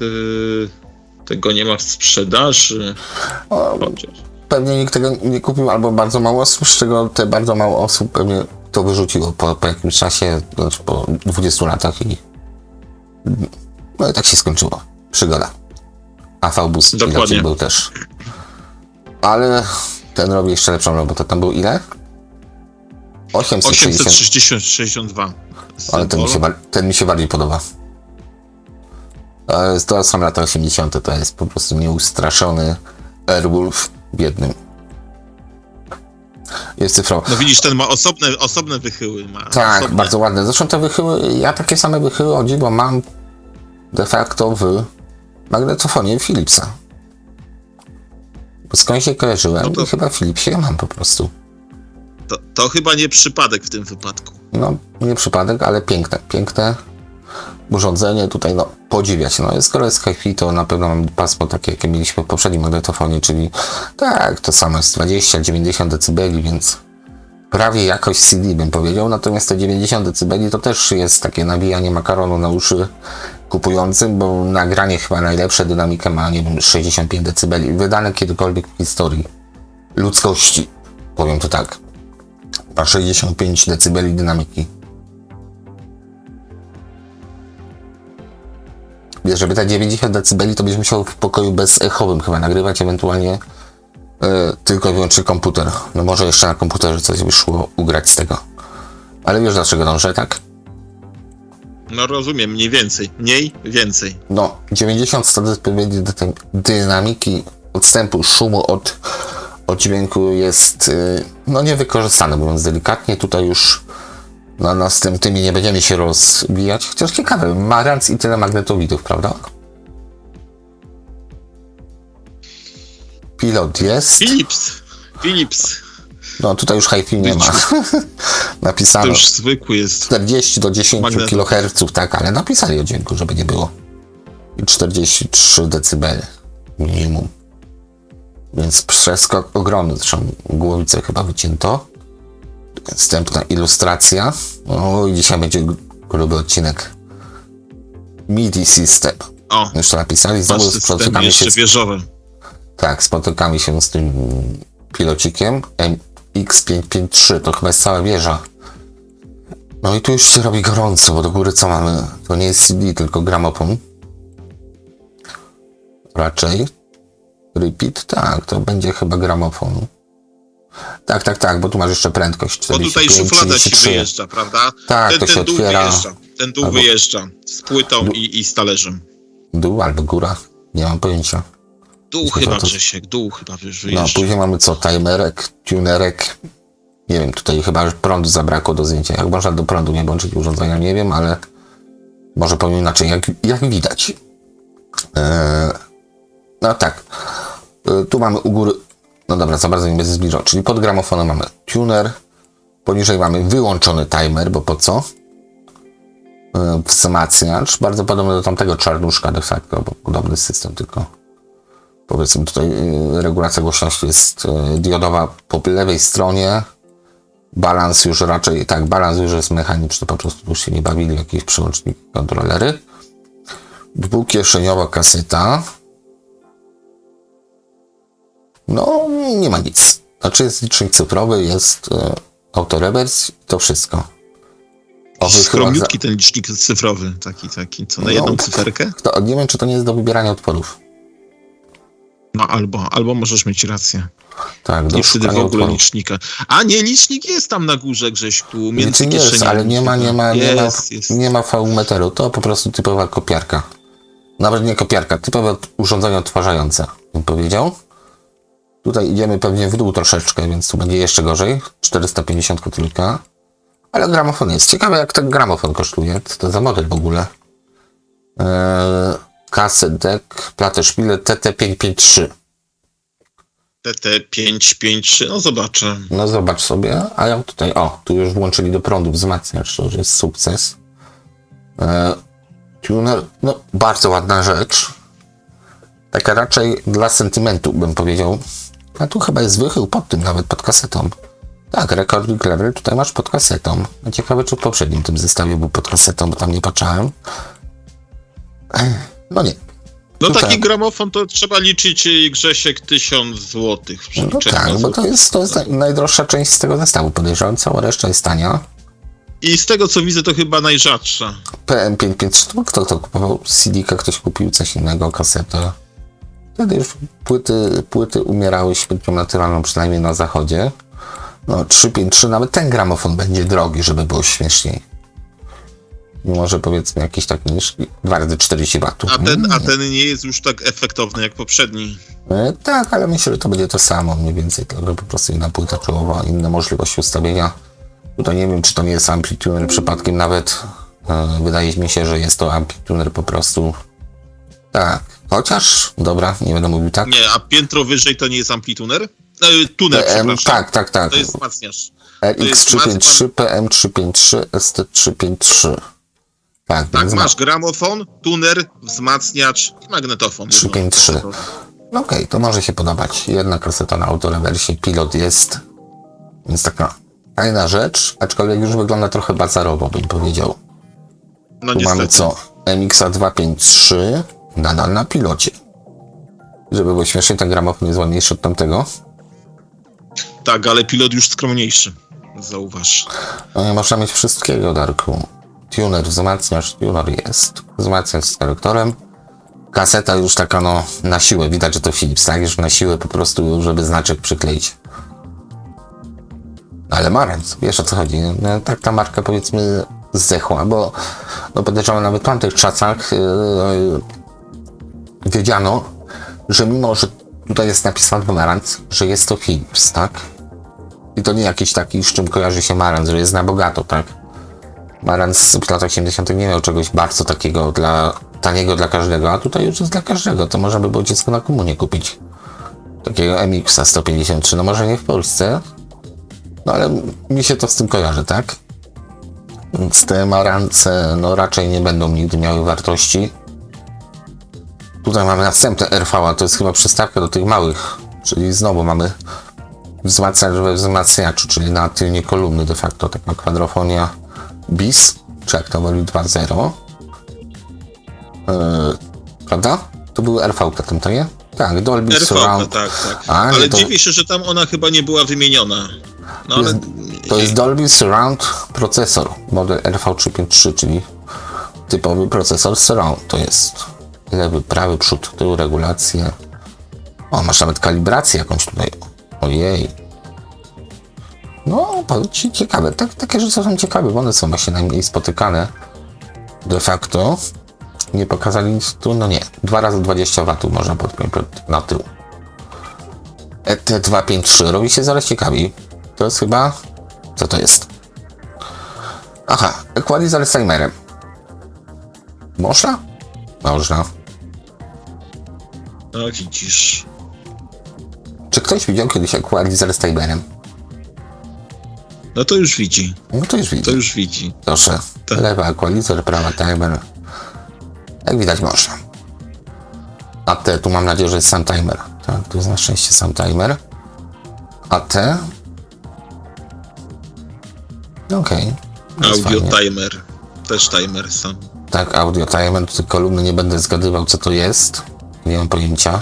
tego nie ma w sprzedaży. Pewnie nikt tego nie kupił, albo bardzo mało osób, z czego te bardzo mało osób pewnie to wyrzuciło po jakimś czasie, znaczy po 20 latach i no i tak się skończyło. Przygoda. AV-bus był też. Ale ten robi jeszcze lepszą robotę. Tam był ile? 862. Ale ten mi się bardziej podoba. To są lata 80. To jest po prostu nieustraszony Airwolf biednym. Jest cyfrowy. No widzisz, ten ma osobne wychyły. Tak, osobne. Bardzo ładne. Zresztą te wychyły, ja takie same wychyły, o dziwo, mam de facto w magnetofonie Philipsa. Bo skąd się kojarzyłem, no to, i chyba w Philipsie mam po prostu. To chyba nie przypadek w tym wypadku. No, nie przypadek, ale piękne urządzenie tutaj, no, podziwiać. No, skoro jest hi-fi, to na pewno mam pasmo takie, jakie mieliśmy w poprzednim magnetofonie, czyli tak, to samo jest 20-90 dB, więc prawie jakość CD bym powiedział, natomiast te 90 dB to też jest takie nabijanie makaronu na uszy kupującym, bo nagranie chyba najlepsze, dynamikę ma, nie wiem, 65 dB, wydane kiedykolwiek w historii ludzkości, powiem to tak. Ma 65 dB dynamiki. Wiesz, żeby te 90 dB to byś musiał w pokoju bezechowym chyba nagrywać, ewentualnie Tylko i wyłącznie komputer. No może jeszcze na komputerze coś by szło ugrać z tego. Ale wiesz dlaczego dążę, tak? No rozumiem, mniej więcej. No, 90 odpowiedzi do tej dynamiki odstępu szumu od dźwięku jest no niewykorzystane, mówiąc delikatnie. Tutaj już z tymi nie będziemy się rozwijać. Chociaż ciekawe, Marantz i tyle magnetowidów, prawda? Pilot jest. Philips. No tutaj już hi-fi nie ma. Napisano. To już zwykły jest. 40 do 10 magnetowid. kHz, tak, ale napisali o dźwięku, żeby nie było. I 43 dB minimum. Więc przeskok ogromny. Zresztą głowicę chyba wycięto. Następna ilustracja. O, i dzisiaj będzie gruby odcinek. MIDI System. O, Już to napisali. masz Znowu systemy jeszcze wieżowe. Tak, spotykamy się z tym pilocikiem MX553, to chyba jest cała wieża. No i tu już się robi gorąco, bo do góry co mamy? To nie jest CD, tylko gramofon. Raczej. Repeat? Tak, to będzie chyba gramofon. Tak, bo tu masz jeszcze prędkość 45, Bo tutaj szuflada ci 33. wyjeżdża, prawda? Tak, to się dół otwiera. wyjeżdża. Ten dół wyjeżdża z płytą i z talerzem. Dół albo góra, nie mam pojęcia. Dół Myślę, chyba, że to- Grzesiek, dół chyba No, wyjeżdża. później mamy co? Timerek, tunerek. Nie wiem, tutaj chyba prądu zabrakło do zdjęcia. Jak można do prądu nie włączyć urządzenia, nie wiem, ale może powiem inaczej, jak widać. No tak. Tu mamy u góry, no dobra, za bardzo nie będę zbliżał, czyli pod gramofonem mamy tuner, poniżej mamy wyłączony timer, bo po co? Wzmacniacz, bardzo podobny do tamtego czarnuszka de facto, bo podobny system, tylko powiedzmy tutaj regulacja głośności jest diodowa po lewej stronie. Balans już raczej, tak, balans już jest mechaniczny, po prostu już się nie bawili w jakieś przełączniki, kontrolery. Dwukieszeniowa kaseta. No, nie ma nic. Znaczy jest licznik cyfrowy, jest autorewers i to wszystko. Skromniutki ten licznik cyfrowy, taki, co na jedną cyferkę? To, nie wiem, czy to nie jest do wybierania utworów. No albo możesz mieć rację. Tak, do Nie wtedy w szukania ogóle utworów. licznika. A nie, licznik jest tam na górze, Grześku, między Licznik jest, kieszeniami. ale Jest. nie ma V-meteru. To po prostu typowa kopiarka. Nawet nie kopiarka, typowe urządzenie odtwarzające, bym powiedział. Tutaj idziemy pewnie w dół troszeczkę, więc tu będzie jeszcze gorzej. 450 tylko. Ale gramofon jest. Ciekawe, jak ten gramofon kosztuje. Co to za model w ogóle? Kaset deck, platę szpile TT553. TT553, no zobaczę. No zobacz sobie. A ja tutaj, tu już włączyli do prądu wzmacniacz, to już jest sukces. Tuner, no bardzo ładna rzecz. Taka raczej dla sentymentu, bym powiedział. A tu chyba jest wychył pod tym, nawet pod kasetą. Tak, recording level tutaj masz pod kasetą. A ciekawe, czy w poprzednim tym zestawie był pod kasetą, bo tam nie patrzałem. No nie. No Tutaj. taki gramofon to trzeba liczyć, Grzesiek, 1000 złotych w No przeliczeniu tak, na bo złotych. to jest najdroższa część z tego zestawu, podejrzewam. Cała reszta jest tania. I z tego co widzę, to chyba najrzadsza. PM553, no kto to kupował? CD-kę ktoś kupił, coś innego, kasetę. Wtedy już płyty umierały śmiercią naturalną, przynajmniej na zachodzie. No 353, nawet ten gramofon będzie drogi, żeby było śmieszniej. Mimo, że powiedzmy jakiś taki niż 2 razy 40 watów. A ten nie jest już tak efektowny jak poprzedni. Tak, ale myślę, że to będzie to samo mniej więcej, tylko po prostu inna płyta czołowa, inne możliwości ustawienia. Tutaj nie wiem, czy to nie jest amplituner przypadkiem nawet. Wydaje mi się, że jest to amplituner po prostu. Tak, chociaż, dobra, nie będę mówił tak. Nie, a piętro wyżej to nie jest amplituner? Tuner, przepraszam. Tak. To jest wzmacniacz. RX353, PM353, ST353. Tak, Tak, więc masz gramofon, tuner, wzmacniacz i magnetofon. 353. No okej, to może się podobać. Jedna kaseta na autorewersie, pilot jest. Więc taka fajna rzecz, aczkolwiek już wygląda trochę bazarowo, bym powiedział. No Tu mamy niestety. co? MXA 253 nadal na pilocie. Żeby było śmiesznie, ten gramofon jest ładniejszy od tamtego. Tak, ale pilot już skromniejszy. Zauważ. No nie można mieć wszystkiego, Darku. Tuner, wzmacniacz, tuner jest. Wzmacniacz z korektorem. Kaseta już taka no na siłę, widać, że to Philips, tak? Już na siłę po prostu, żeby znaczek przykleić. Ale Marantz, wiesz o co chodzi, no, tak ta marka powiedzmy zdechła, bo no podejrzewam nawet w tamtych czasach wiedziano, że mimo, że tutaj jest napisane Marantz, że jest to Philips, tak? I to nie jakiś taki, z czym kojarzy się Marantz, że jest na bogato, tak? Marantz w latach 80. nie miał czegoś bardzo takiego taniego dla każdego, a tutaj już jest dla każdego, to można by było dziecko na komunie kupić. Takiego MX-a 153, no może nie w Polsce, no ale mi się to z tym kojarzy, tak? Więc te Marantze no raczej nie będą nigdy miały wartości. Tutaj mamy następne RV, to jest chyba przystawka do tych małych, czyli znowu mamy wzmacniacz we wzmacniaczu, czyli na tylnie kolumny de facto, taka kwadrofonia BIS, czy jak to woli 2.0. Prawda? To były RV tam, to nie? Tak, Dolby Surround. Tak. Ale dziwię się, że tam ona chyba nie była wymieniona. No, to jest Dolby Surround procesor, model RV353, czyli typowy procesor Surround. To jest lewy, prawy, przód, tył, regulację. O, masz nawet kalibrację jakąś tutaj. Ojej. No, powiem ci, ciekawe. Takie rzeczy są ciekawe, bo one są właśnie najmniej spotykane. De facto nie pokazali nic tu, no nie. 2 razy 20 W można podpiąć na tył. ET253 robi się zaraz ciekawi. To jest chyba... Co to jest? Aha, equalizer z timerem. Można? Można. No widzisz. Czy ktoś widział kiedyś equalizer z timerem? No to już widzi. No to już widzi. To już widzi. Proszę. Tak. Lewa equalizer, prawa timer. Jak widać można. A te, tu mam nadzieję, że jest sam timer. Tak, tu jest na szczęście sam timer. A te... Okej. Audio timer. Też timer sam. Tak, audio timer. Tutaj kolumny nie będę zgadywał, co to jest. Nie mam pojęcia.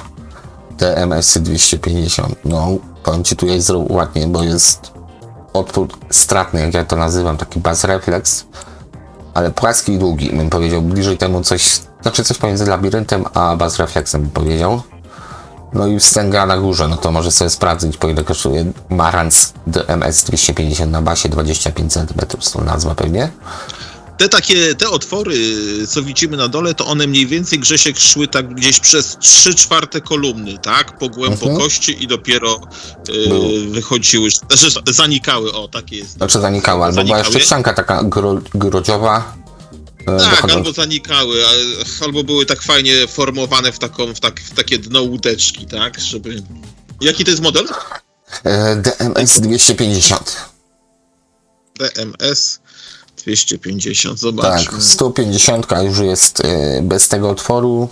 DMS 250. No, powiem ci, tu jest ładnie, bo jest odpór stratny, jak ja to nazywam, taki bass reflex, ale płaski i długi, bym powiedział, bliżej temu coś, znaczy coś pomiędzy labiryntem a bass reflexem, bym powiedział. No i wstęga na górze, no to może sobie sprawdzić, po ile kosztuje Marantz DMS 250 na basie, 25 cm, to nazwa pewnie. Te otwory, co widzimy na dole, to one mniej więcej, Grzesiek, szły tak gdzieś przez 3/4 kolumny, tak? Po głębokości i dopiero wychodziły, znaczy zanikały, o, takie jest. Znaczy zanikały, albo była jeszcze ścianka taka grodziowa. Tak, albo zanikały, albo były tak fajnie formowane w takie dno łódeczki, tak? Żeby... Jaki to jest model? DMS 250. DMS 250, zobaczmy. Tak, 150 już jest bez tego otworu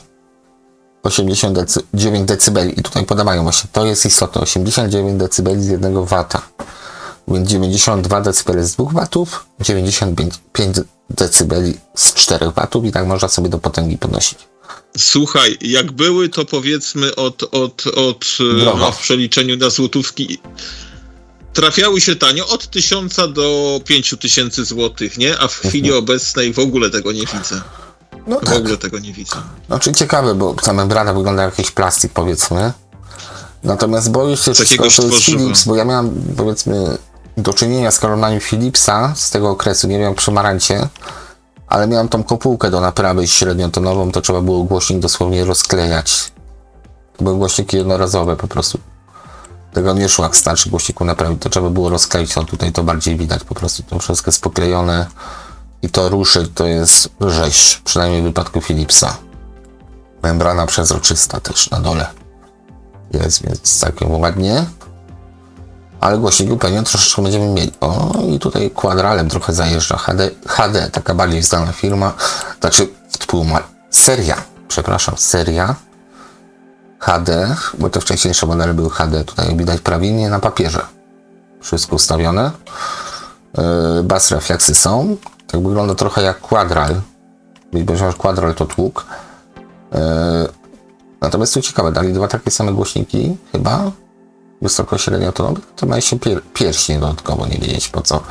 89 dB i tutaj podawają właśnie, to jest istotne, 89 dB z 1 W. Więc 92 dB z 2 W, 95 dB z 4 W i tak można sobie do potęgi podnosić. Słuchaj, jak były to powiedzmy no, w przeliczeniu na złotówki trafiały się tanio od 1000 do 5000 złotych, nie? A w chwili obecnej w ogóle tego nie widzę. No w ogóle tego nie widzę. Znaczy ciekawe, bo ta membrana wygląda jak jakiś plastik, powiedzmy. Natomiast boję się, że to jest Philips, bo ja miałem, powiedzmy, do czynienia z kolumnami Philipsa z tego okresu, nie miałem przy Marancie, ale miałem tą kopułkę do naprawy średniotonową, to trzeba było głośnik dosłownie rozklejać. To były głośniki jednorazowe po prostu. Tego nie szło jak starszy głośniku naprawić, to trzeba było rozkleić, no tutaj to bardziej widać, po prostu to wszystko jest poklejone i to ruszy, to jest rzeź, przynajmniej w wypadku Philipsa. Membrana przezroczysta też na dole jest, więc całkiem ładnie. Ale głośniku pewnie troszeczkę będziemy mieli. O, i tutaj kwadralem trochę zajeżdża HD, taka bardziej znana firma, znaczy seria HD, bo te wcześniejsze modele były HD, tutaj widać prawidłnie na papierze. Wszystko ustawione. Bass refleksy są. Tak wygląda trochę jak kwadral. Być może kwadral to tłuk. Natomiast tu ciekawe, dali dwa takie same głośniki, chyba. Wysoko średniotonowych, to ma się pierśnie dodatkowo, nie wiedzieć po co.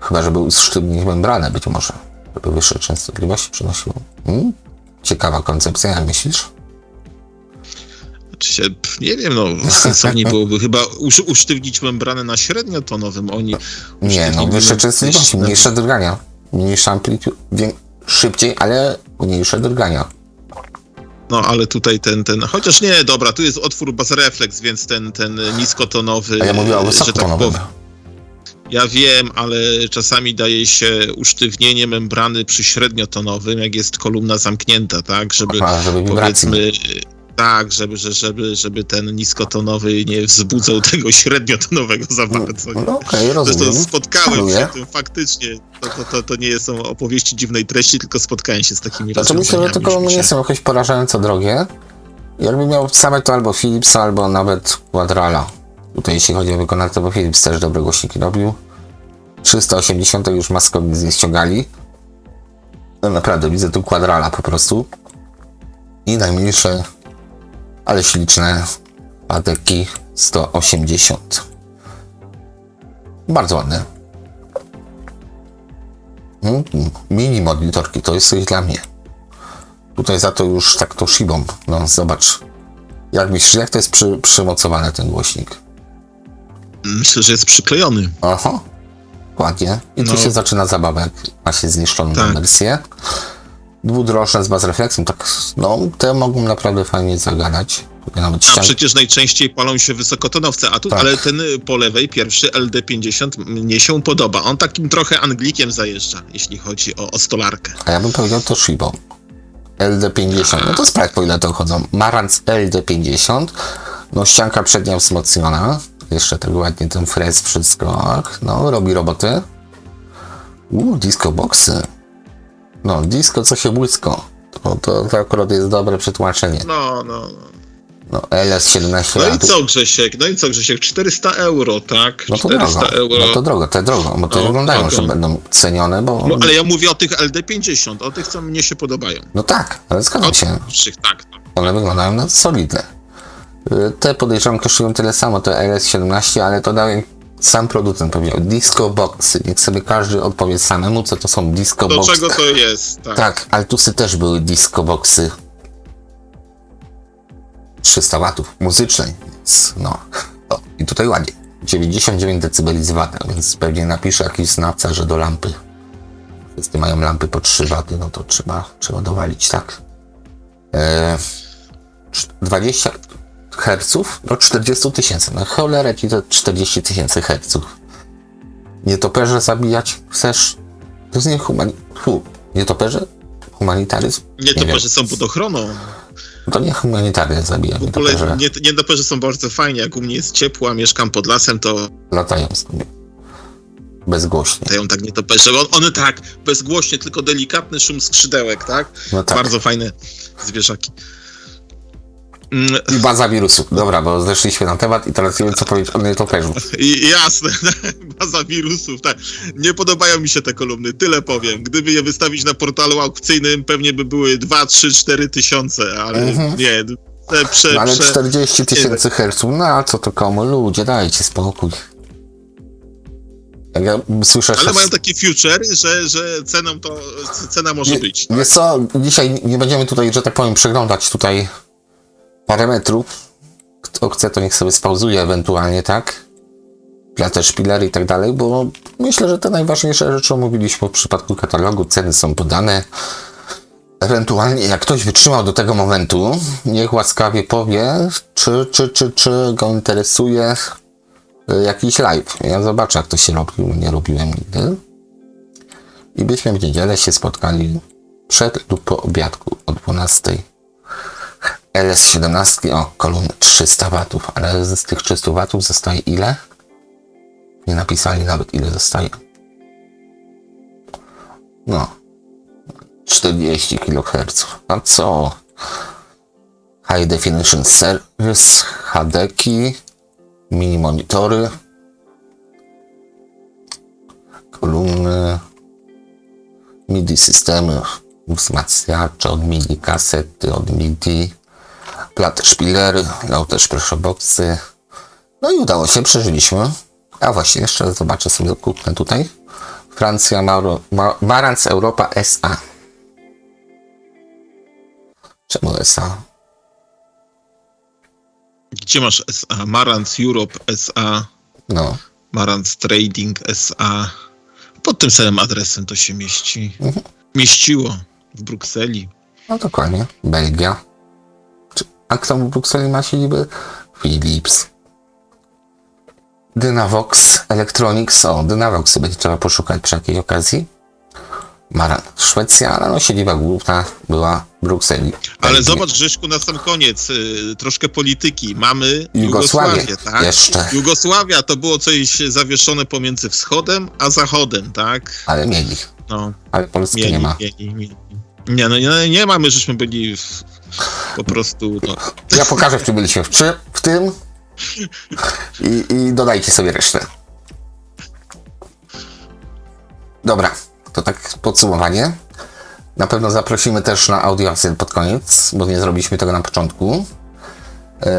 Chyba, żeby usztywnić membranę być może, żeby wyższe częstotliwości przynosiło. Ciekawa koncepcja, jak myślisz? Nie wiem, sensowniej byłoby chyba usztywnić membranę na średniotonowym. Oni Nie, wyższe częstotliwości, mniejsze drgania. Mniejsza amplituda, szybciej, ale mniejsze drgania. No, ale tutaj chociaż nie, dobra, tu jest otwór bazrefleks, więc ten niskotonowy... A ja mówię o wysokotonowym. Ja wiem, ale czasami daje się usztywnienie membrany przy średniotonowym, jak jest kolumna zamknięta, tak? Żeby powiedzmy... Tak, żeby ten niskotonowy nie wzbudzał tego średniotonowego za bardzo. No okej, rozumiem. Zresztą spotkałem się z tym faktycznie. To nie są opowieści dziwnej treści, tylko spotkałem się z takimi rozwiązaniami. Myślę, że te kolumny nie są jakoś porażająco drogie. Jakbym miał same to albo Philipsa, albo nawet Quadrala. Tutaj jeśli chodzi o wykonawcę, bo Philips też dobre głośniki robił. 380 już maskowi nie ściągali. No naprawdę, widzę tu Quadrala po prostu. I najmniejsze, ale śliczne padeki 180. Bardzo ładne. Mini monitorki, to jest coś dla mnie. Tutaj za to już tak to szybą. No zobacz. Jak myślisz, jak to jest przymocowane ten głośnik? Myślę, że jest przyklejony. Aha. Ładnie. I tu się zaczyna zabawa, jak ma się zniszczoną wersję. Dwudrożne z bazrefleksem, tak, te mogą naprawdę fajnie zagadać. A przecież najczęściej palą się wysokotonowce, ale ten po lewej, pierwszy LD50 mnie się podoba. On takim trochę Anglikiem zajeżdża, jeśli chodzi o stolarkę. A ja bym powiedział to Shibą. LD50, no to sprawdź, po ile to chodzą. Marantz LD50, ścianka przednia wzmocniona. Jeszcze tak ładnie ten frez wszystko, robi roboty. Disco boxy. Disco co się błysko. To akurat jest dobre przetłumaczenie. LS17. No i co Grzesiek? 400 euro, tak? No to 400 drogo. Euro. No to drogo, bo to wyglądają, że będą cenione, bo... No, ale ja mówię o tych LD50, o tych, co mnie się podobają. No tak, ale zgadzam się. Tak. One wyglądają na solidne. Te podejrzewam kosztują tyle samo, to LS17, ale to daje sam producent powiedział. Disco boxy. Niech sobie każdy odpowie samemu, co to są disco boxy. Do czego to jest, tak. Tak, Altusy też były disco boxy. 300 watów muzycznej, więc i tutaj ładnie. 99 dB z wata, więc pewnie napisze jakiś znawca, że do lampy. Wszyscy mają lampy po 3 waty, to trzeba dowalić, tak? 20 herców? 40 000. Cholera ci to 40 000 herców. Nietoperze zabijać chcesz? To jest nietoperze? Humanitaryzm? Nietoperze są pod ochroną. To nie humanitaryzm zabija. W ogóle nietoperze są bardzo fajnie. Jak u mnie jest ciepło, a mieszkam pod lasem, to... Latają sobie. Bezgłośnie. Latają tak nietoperze. One tak, bezgłośnie, tylko delikatny szum skrzydełek, tak? Tak. Bardzo fajne zwierzaki. I baza wirusów. Dobra, bo zeszliśmy na temat i teraz nie wiem, co powiedzieć o nietoperzu. Jasne, baza wirusów, tak. Nie podobają mi się te kolumny, tyle powiem. Gdyby je wystawić na portalu aukcyjnym, pewnie by były 2, 3, 4 tysiące, ale nie. Ale 40 000 herców, a co to komu? Ludzie, dajcie spokój. Jak ja słyszę... Ale mają takie future, że cena może być. Wiesz co, dzisiaj nie będziemy tutaj, że tak powiem, przeglądać tutaj parametrów. Kto chce, to niech sobie spauzuje ewentualnie, tak? Platę, szpilery i tak dalej, bo myślę, że te najważniejsze rzeczy omówiliśmy w przypadku katalogu. Ceny są podane. Ewentualnie, jak ktoś wytrzymał do tego momentu, niech łaskawie powie, czy go interesuje jakiś live. Ja zobaczę, jak to się robił. Nie robiłem nigdy. I byśmy w niedzielę się spotkali przed lub po obiadku o 12:00. LS17, kolumny 300 watów, ale z tych 300 watów zostaje ile? Nie napisali nawet, ile zostaje. 40 kHz. A co? High Definition Service, HDki, mini monitory, kolumny, MIDI systemy, wzmacniacze od MIDI, kasety od MIDI, platy szpilery, też proszę boxy. No i udało się, przeżyliśmy. A właśnie, jeszcze zobaczę sobie, kupnę tutaj. Francja, Marantz Europa SA. Czemu SA? Gdzie masz SA? Marantz Europe SA, No. Marantz Trading SA. Pod tym samym adresem to się mieści. Mieściło w Brukseli. No dokładnie. Belgia. A kto w Brukseli ma siedzibę? Philips. Dynavox Electronics. O, Dynavox będzie trzeba poszukać przy jakiejś okazji. Marantz Szwecja, ale no siedziba główna była w Brukseli. Ale Belgia. zobacz, Grześku, na sam koniec, troszkę polityki. Mamy Jugosławię Jugosławię, tak? jeszcze. Jugosławia to było coś zawieszone pomiędzy wschodem a zachodem, tak? Ale mieli. No, Ale Polski nie ma. mieli. Nie, no nie mamy, żeśmy byli po prostu, no. Ja pokażę, w czym byliśmy. W tym. I dodajcie sobie resztę. Dobra, to tak podsumowanie. Na pewno zaprosimy też na audiację pod koniec, bo nie zrobiliśmy tego na początku.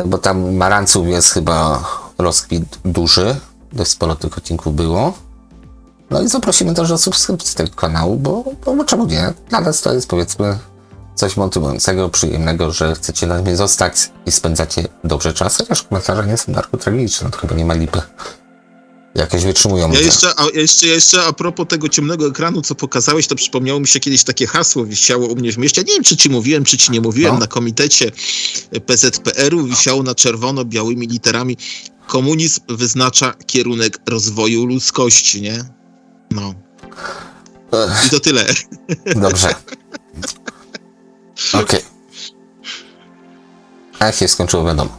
Bo tam Maranцów jest chyba rozkwit duży. Dość sporo tych odcinków było. No i zaprosimy też do subskrypcji tego kanału, bo czemu nie? Dla nas to jest, powiedzmy, coś motywującego, przyjemnego, że chcecie na mnie zostać i spędzacie dobrze czas, chociaż komentarze nie są narkotragiczne, to chyba nie ma lipy. Jakieś wytrzymują. Ja jeszcze a propos tego ciemnego ekranu, co pokazałeś, to przypomniało mi się kiedyś takie hasło wisiało u mnie w mieście. Nie wiem, czy ci mówiłem, czy ci nie mówiłem. No. Na komitecie PZPR-u wisiało na czerwono białymi literami: komunizm wyznacza kierunek rozwoju ludzkości, nie? No. I to tyle. Dobrze. Okej. A jak się skończyło, wiadomo.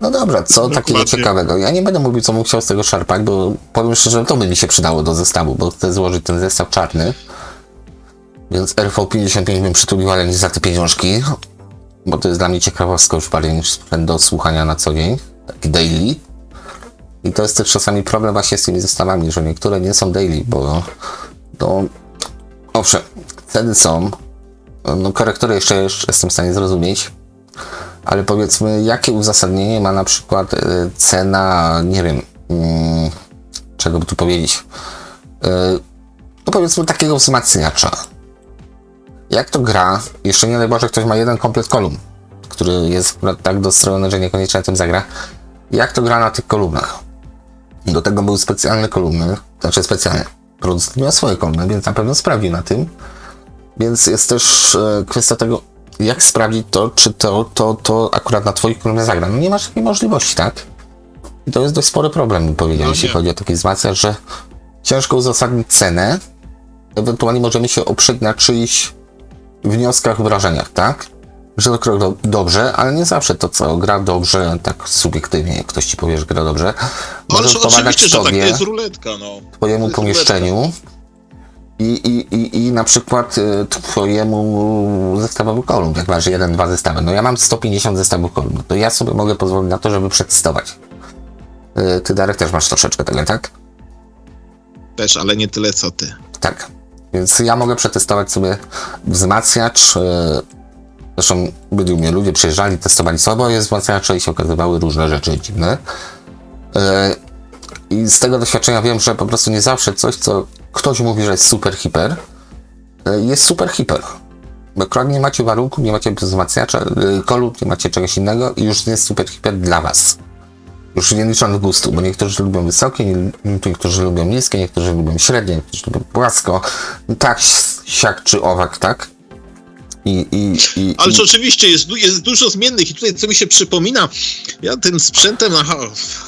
No dobra, co takiego ciekawego? Ja nie będę mówił, co bym chciał z tego szarpać, bo powiem szczerze, to by mi się przydało do zestawu, bo chcę złożyć ten zestaw czarny. Więc RV55 bym przytulił, ale nie za te pieniążki, bo to jest dla mnie ciekawostka już bardziej niż sprzęt do słuchania na co dzień, taki daily. I to jest też czasami problem właśnie z tymi zestawami, że niektóre nie są daily, bo to... Owszem, ceny są, no korektory jeszcze jestem w stanie zrozumieć, ale powiedzmy, jakie uzasadnienie ma na przykład cena, nie wiem, czego by tu powiedzieć, no powiedzmy takiego wzmacniacza. Jak to gra, jeszcze nie daj Boże, ktoś ma jeden komplet kolumn, który jest akurat tak dostrojony, że niekoniecznie na tym zagra. Jak to gra na tych kolumnach? Do tego były specjalne kolumny, znaczy specjalne. Producent miał swoje kolumny, więc na pewno sprawdził na tym. Więc jest też kwestia tego, jak sprawdzić to, czy to akurat na twoich kolumnach zagra. No nie masz takiej możliwości, tak? I to jest dość spory problem, bym powiedział, No jeśli nie. chodzi o taki wzmacniacz, że ciężko uzasadnić cenę. Ewentualnie możemy się oprzeć na czyichś wnioskach, wrażeniach, tak? Że to gra dobrze, ale nie zawsze to, co gra dobrze, tak subiektywnie, jak ktoś ci powie, że gra dobrze, No, ale może pomagać oczywiście, że tak, to tobie, jest ruletka, no. twojemu To jest pomieszczeniu i na przykład twojemu zestawowi kolumn, jak masz 1-2 zestawy. No ja mam 150 zestawów kolumn, to ja sobie mogę pozwolić na to, żeby przetestować. Ty, Darek, też masz troszeczkę tego, tak? Też, ale nie tyle co ty. Tak. Więc ja mogę przetestować sobie wzmacniacz. Zresztą byli u mnie ludzie, przyjeżdżali, testowali sobie oboje wzmacniacze i się okazywały różne rzeczy dziwne. I z tego doświadczenia wiem, że po prostu nie zawsze coś, co ktoś mówi, że jest super hiper, jest super hiper. Bo akurat nie macie warunków, nie macie wzmacniacza, kolumn, nie macie czegoś innego i już nie jest super hiper dla was. Już nie licząc gustu, bo niektórzy lubią wysokie, niektórzy lubią niskie, niektórzy lubią średnie, niektórzy lubią płasko, tak, siak czy owak, tak? Ale to oczywiście jest dużo zmiennych i tutaj co mi się przypomina, ja tym sprzętem na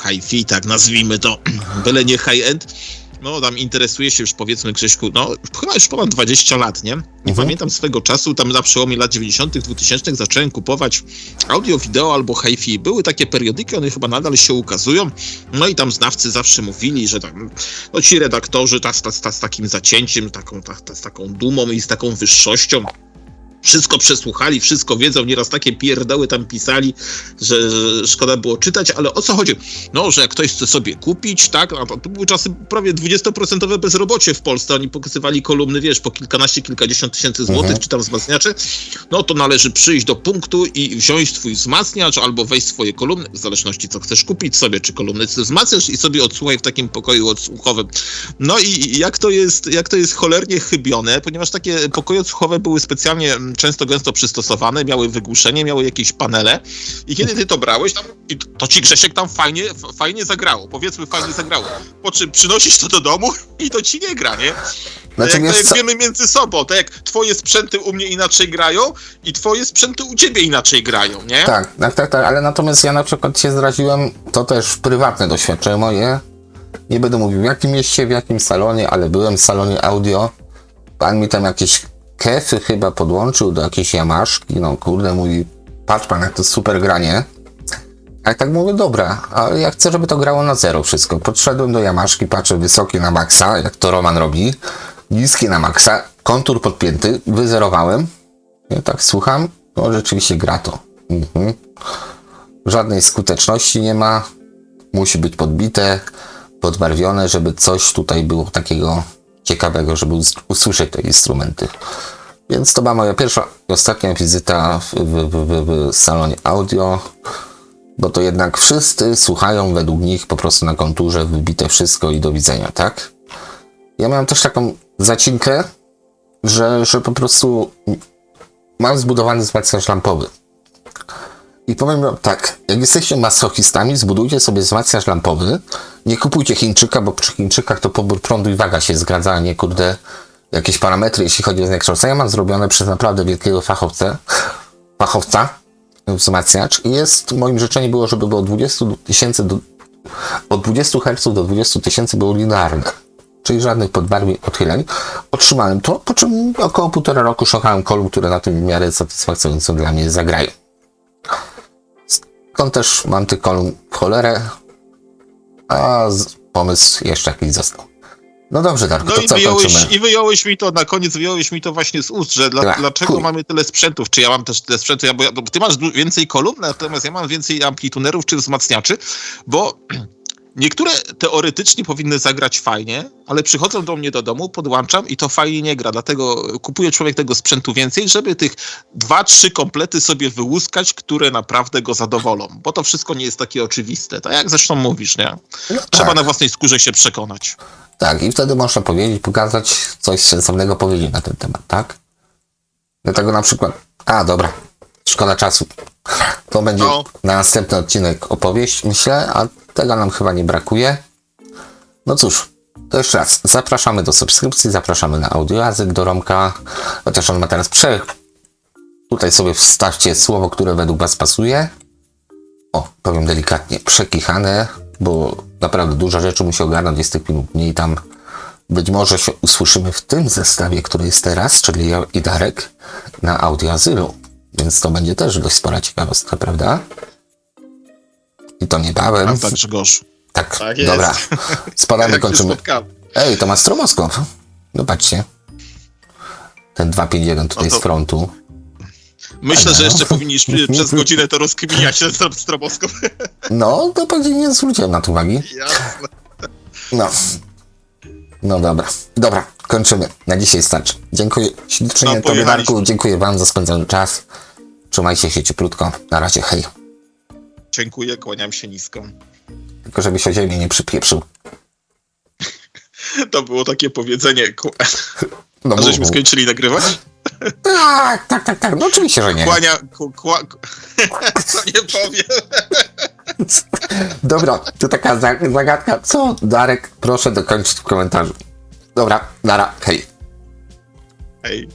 hi-fi, tak nazwijmy to, byle nie high-end, no tam interesuję się już, powiedzmy, Grześku, no chyba już ponad 20 lat, nie? I pamiętam swego czasu, tam na przełomie lat 90., 2000 zacząłem kupować audio, wideo albo hi-fi. Były takie periodyki, one chyba nadal się ukazują, no i tam znawcy zawsze mówili, że tam, no ci redaktorzy z takim zacięciem, z taką dumą i z taką wyższością wszystko przesłuchali, wszystko wiedzą, nieraz takie pierdoły tam pisali, że szkoda było czytać, ale o co chodzi? No, że jak ktoś chce sobie kupić, tak, a to były czasy prawie 20% bezrobocie w Polsce, oni pokazywali kolumny, wiesz, po kilkanaście, kilkadziesiąt tysięcy złotych, czy tam wzmacniacze, no to należy przyjść do punktu i wziąć twój wzmacniacz, albo wejść swoje kolumny, w zależności co chcesz kupić sobie, czy kolumny, czy wzmacniacz i sobie odsłuchaj w takim pokoju odsłuchowym. No i jak to jest cholernie chybione, ponieważ takie pokoje odsłuchowe były specjalnie często gęsto przystosowane, miały wygłuszenie, miały jakieś panele i kiedy ty to brałeś, to ci Grzesiek tam fajnie zagrało, powiedzmy fajnie zagrało, po czym przynosisz to do domu i to ci nie gra, nie? Znaczy, Tak jak wiemy między sobą, tak jak twoje sprzęty u mnie inaczej grają i twoje sprzęty u ciebie inaczej grają, nie? Tak, ale natomiast ja na przykład się zraziłem, to też prywatne doświadczenie moje, nie będę mówił w jakim mieście, w jakim salonie, ale byłem w salonie audio, pan mi tam jakieś kefy chyba podłączył do jakiejś Yamaszki, no kurde, mówi, patrz pan, jak to super granie. A ja tak mówię, dobra, ale ja chcę, żeby to grało na zero wszystko. Podszedłem do Yamaszki, patrzę, wysokie na maksa, jak to Roman robi, niskie na maksa, kontur podpięty, wyzerowałem. Ja tak słucham, no rzeczywiście gra to. Żadnej skuteczności nie ma, musi być podbite, podbarwione, żeby coś tutaj było takiego ciekawego, żeby usłyszeć te instrumenty. Więc to była moja pierwsza i ostatnia wizyta w salonie audio, bo to jednak wszyscy słuchają według nich po prostu na konturze, wybite wszystko i do widzenia, tak? Ja miałem też taką zacinkę, że po prostu mam zbudowany wzmacniacz lampowy. I powiem wam tak, jak jesteście masochistami, zbudujcie sobie wzmacniacz lampowy, nie kupujcie Chińczyka, bo przy Chińczykach to pobór prądu i waga się zgadza, a nie kurde jakieś parametry, jeśli chodzi o zniekształcenie. Ja mam zrobione przez naprawdę wielkiego fachowca wzmacniacz i moim życzeniem było, żeby było od 20 Hz do 20 000 było linearne, czyli żadnych podbarwień, odchyleń. Otrzymałem to, po czym około 1,5 roku szukałem kolumn, które na tym w miarę satysfakcjonująco dla mnie zagrają. Skąd też mam tych kolumn w cholerę, a pomysł jeszcze jakiś został. No dobrze, Darku, no to co kończymy? I wyjąłeś mi to, na koniec wyjąłeś mi to właśnie z ust, że dlaczego mamy tyle sprzętów, czy ja mam też tyle sprzętu, bo ty masz więcej kolumn, natomiast ja mam więcej amplitunerów czy wzmacniaczy, bo niektóre teoretycznie powinny zagrać fajnie, ale przychodzą do mnie do domu, podłączam i to fajnie nie gra, dlatego kupuje człowiek tego sprzętu więcej, żeby tych 2-3 komplety sobie wyłuskać, które naprawdę go zadowolą, bo to wszystko nie jest takie oczywiste, tak jak zresztą mówisz, nie? No Trzeba tak. na własnej skórze się przekonać. Tak, i wtedy można powiedzieć, pokazać coś sensownego powiedzieć na ten temat, tak? Dlatego na przykład, dobra, szkoda czasu. To będzie na następny odcinek opowieść, myślę, a tego nam chyba nie brakuje. No cóż, to jeszcze raz, zapraszamy do subskrypcji, zapraszamy na Audiojazyk do Romka, chociaż on ma teraz tutaj sobie wstawcie słowo, które według was pasuje. Powiem delikatnie, przekichane, bo naprawdę dużo rzeczy musi ogarnąć, jest tych minut mniej tam. Być może się usłyszymy w tym zestawie, który jest teraz, czyli ja i Darek, na Audioazylu. Więc to będzie też dość spora ciekawostka, prawda? I to niebawem. Tak, Grzegorz. Tak, Tak dobra. jest. Spadamy, Jak się kończymy. spotkamy. Ej, to ma stroboskop. No patrzcie. Ten 251 tutaj z frontu. Myślę, że jeszcze powinniś przez godzinę to rozkminiać, ten stroboskop. No, to pewnie nie zwróciłem na to uwagi. Jasne. No dobra. Dobra, kończymy. Na dzisiaj starczy. Dziękuję ślicznie Tobie, Darku. Dziękuję wam za spędzony czas. Trzymajcie się cieplutko. Na razie, hej. Dziękuję, kłaniam się nisko. Tylko żebyś o ziemię nie przypieprzył. To było takie powiedzenie. No, A żeśmy skończyli nagrywać? Tak. No oczywiście, że nie. Co nie powiem. Dobra, to taka zagadka. Co, Darek? Proszę dokończyć w komentarzu. Dobra, nara, hej. Hej.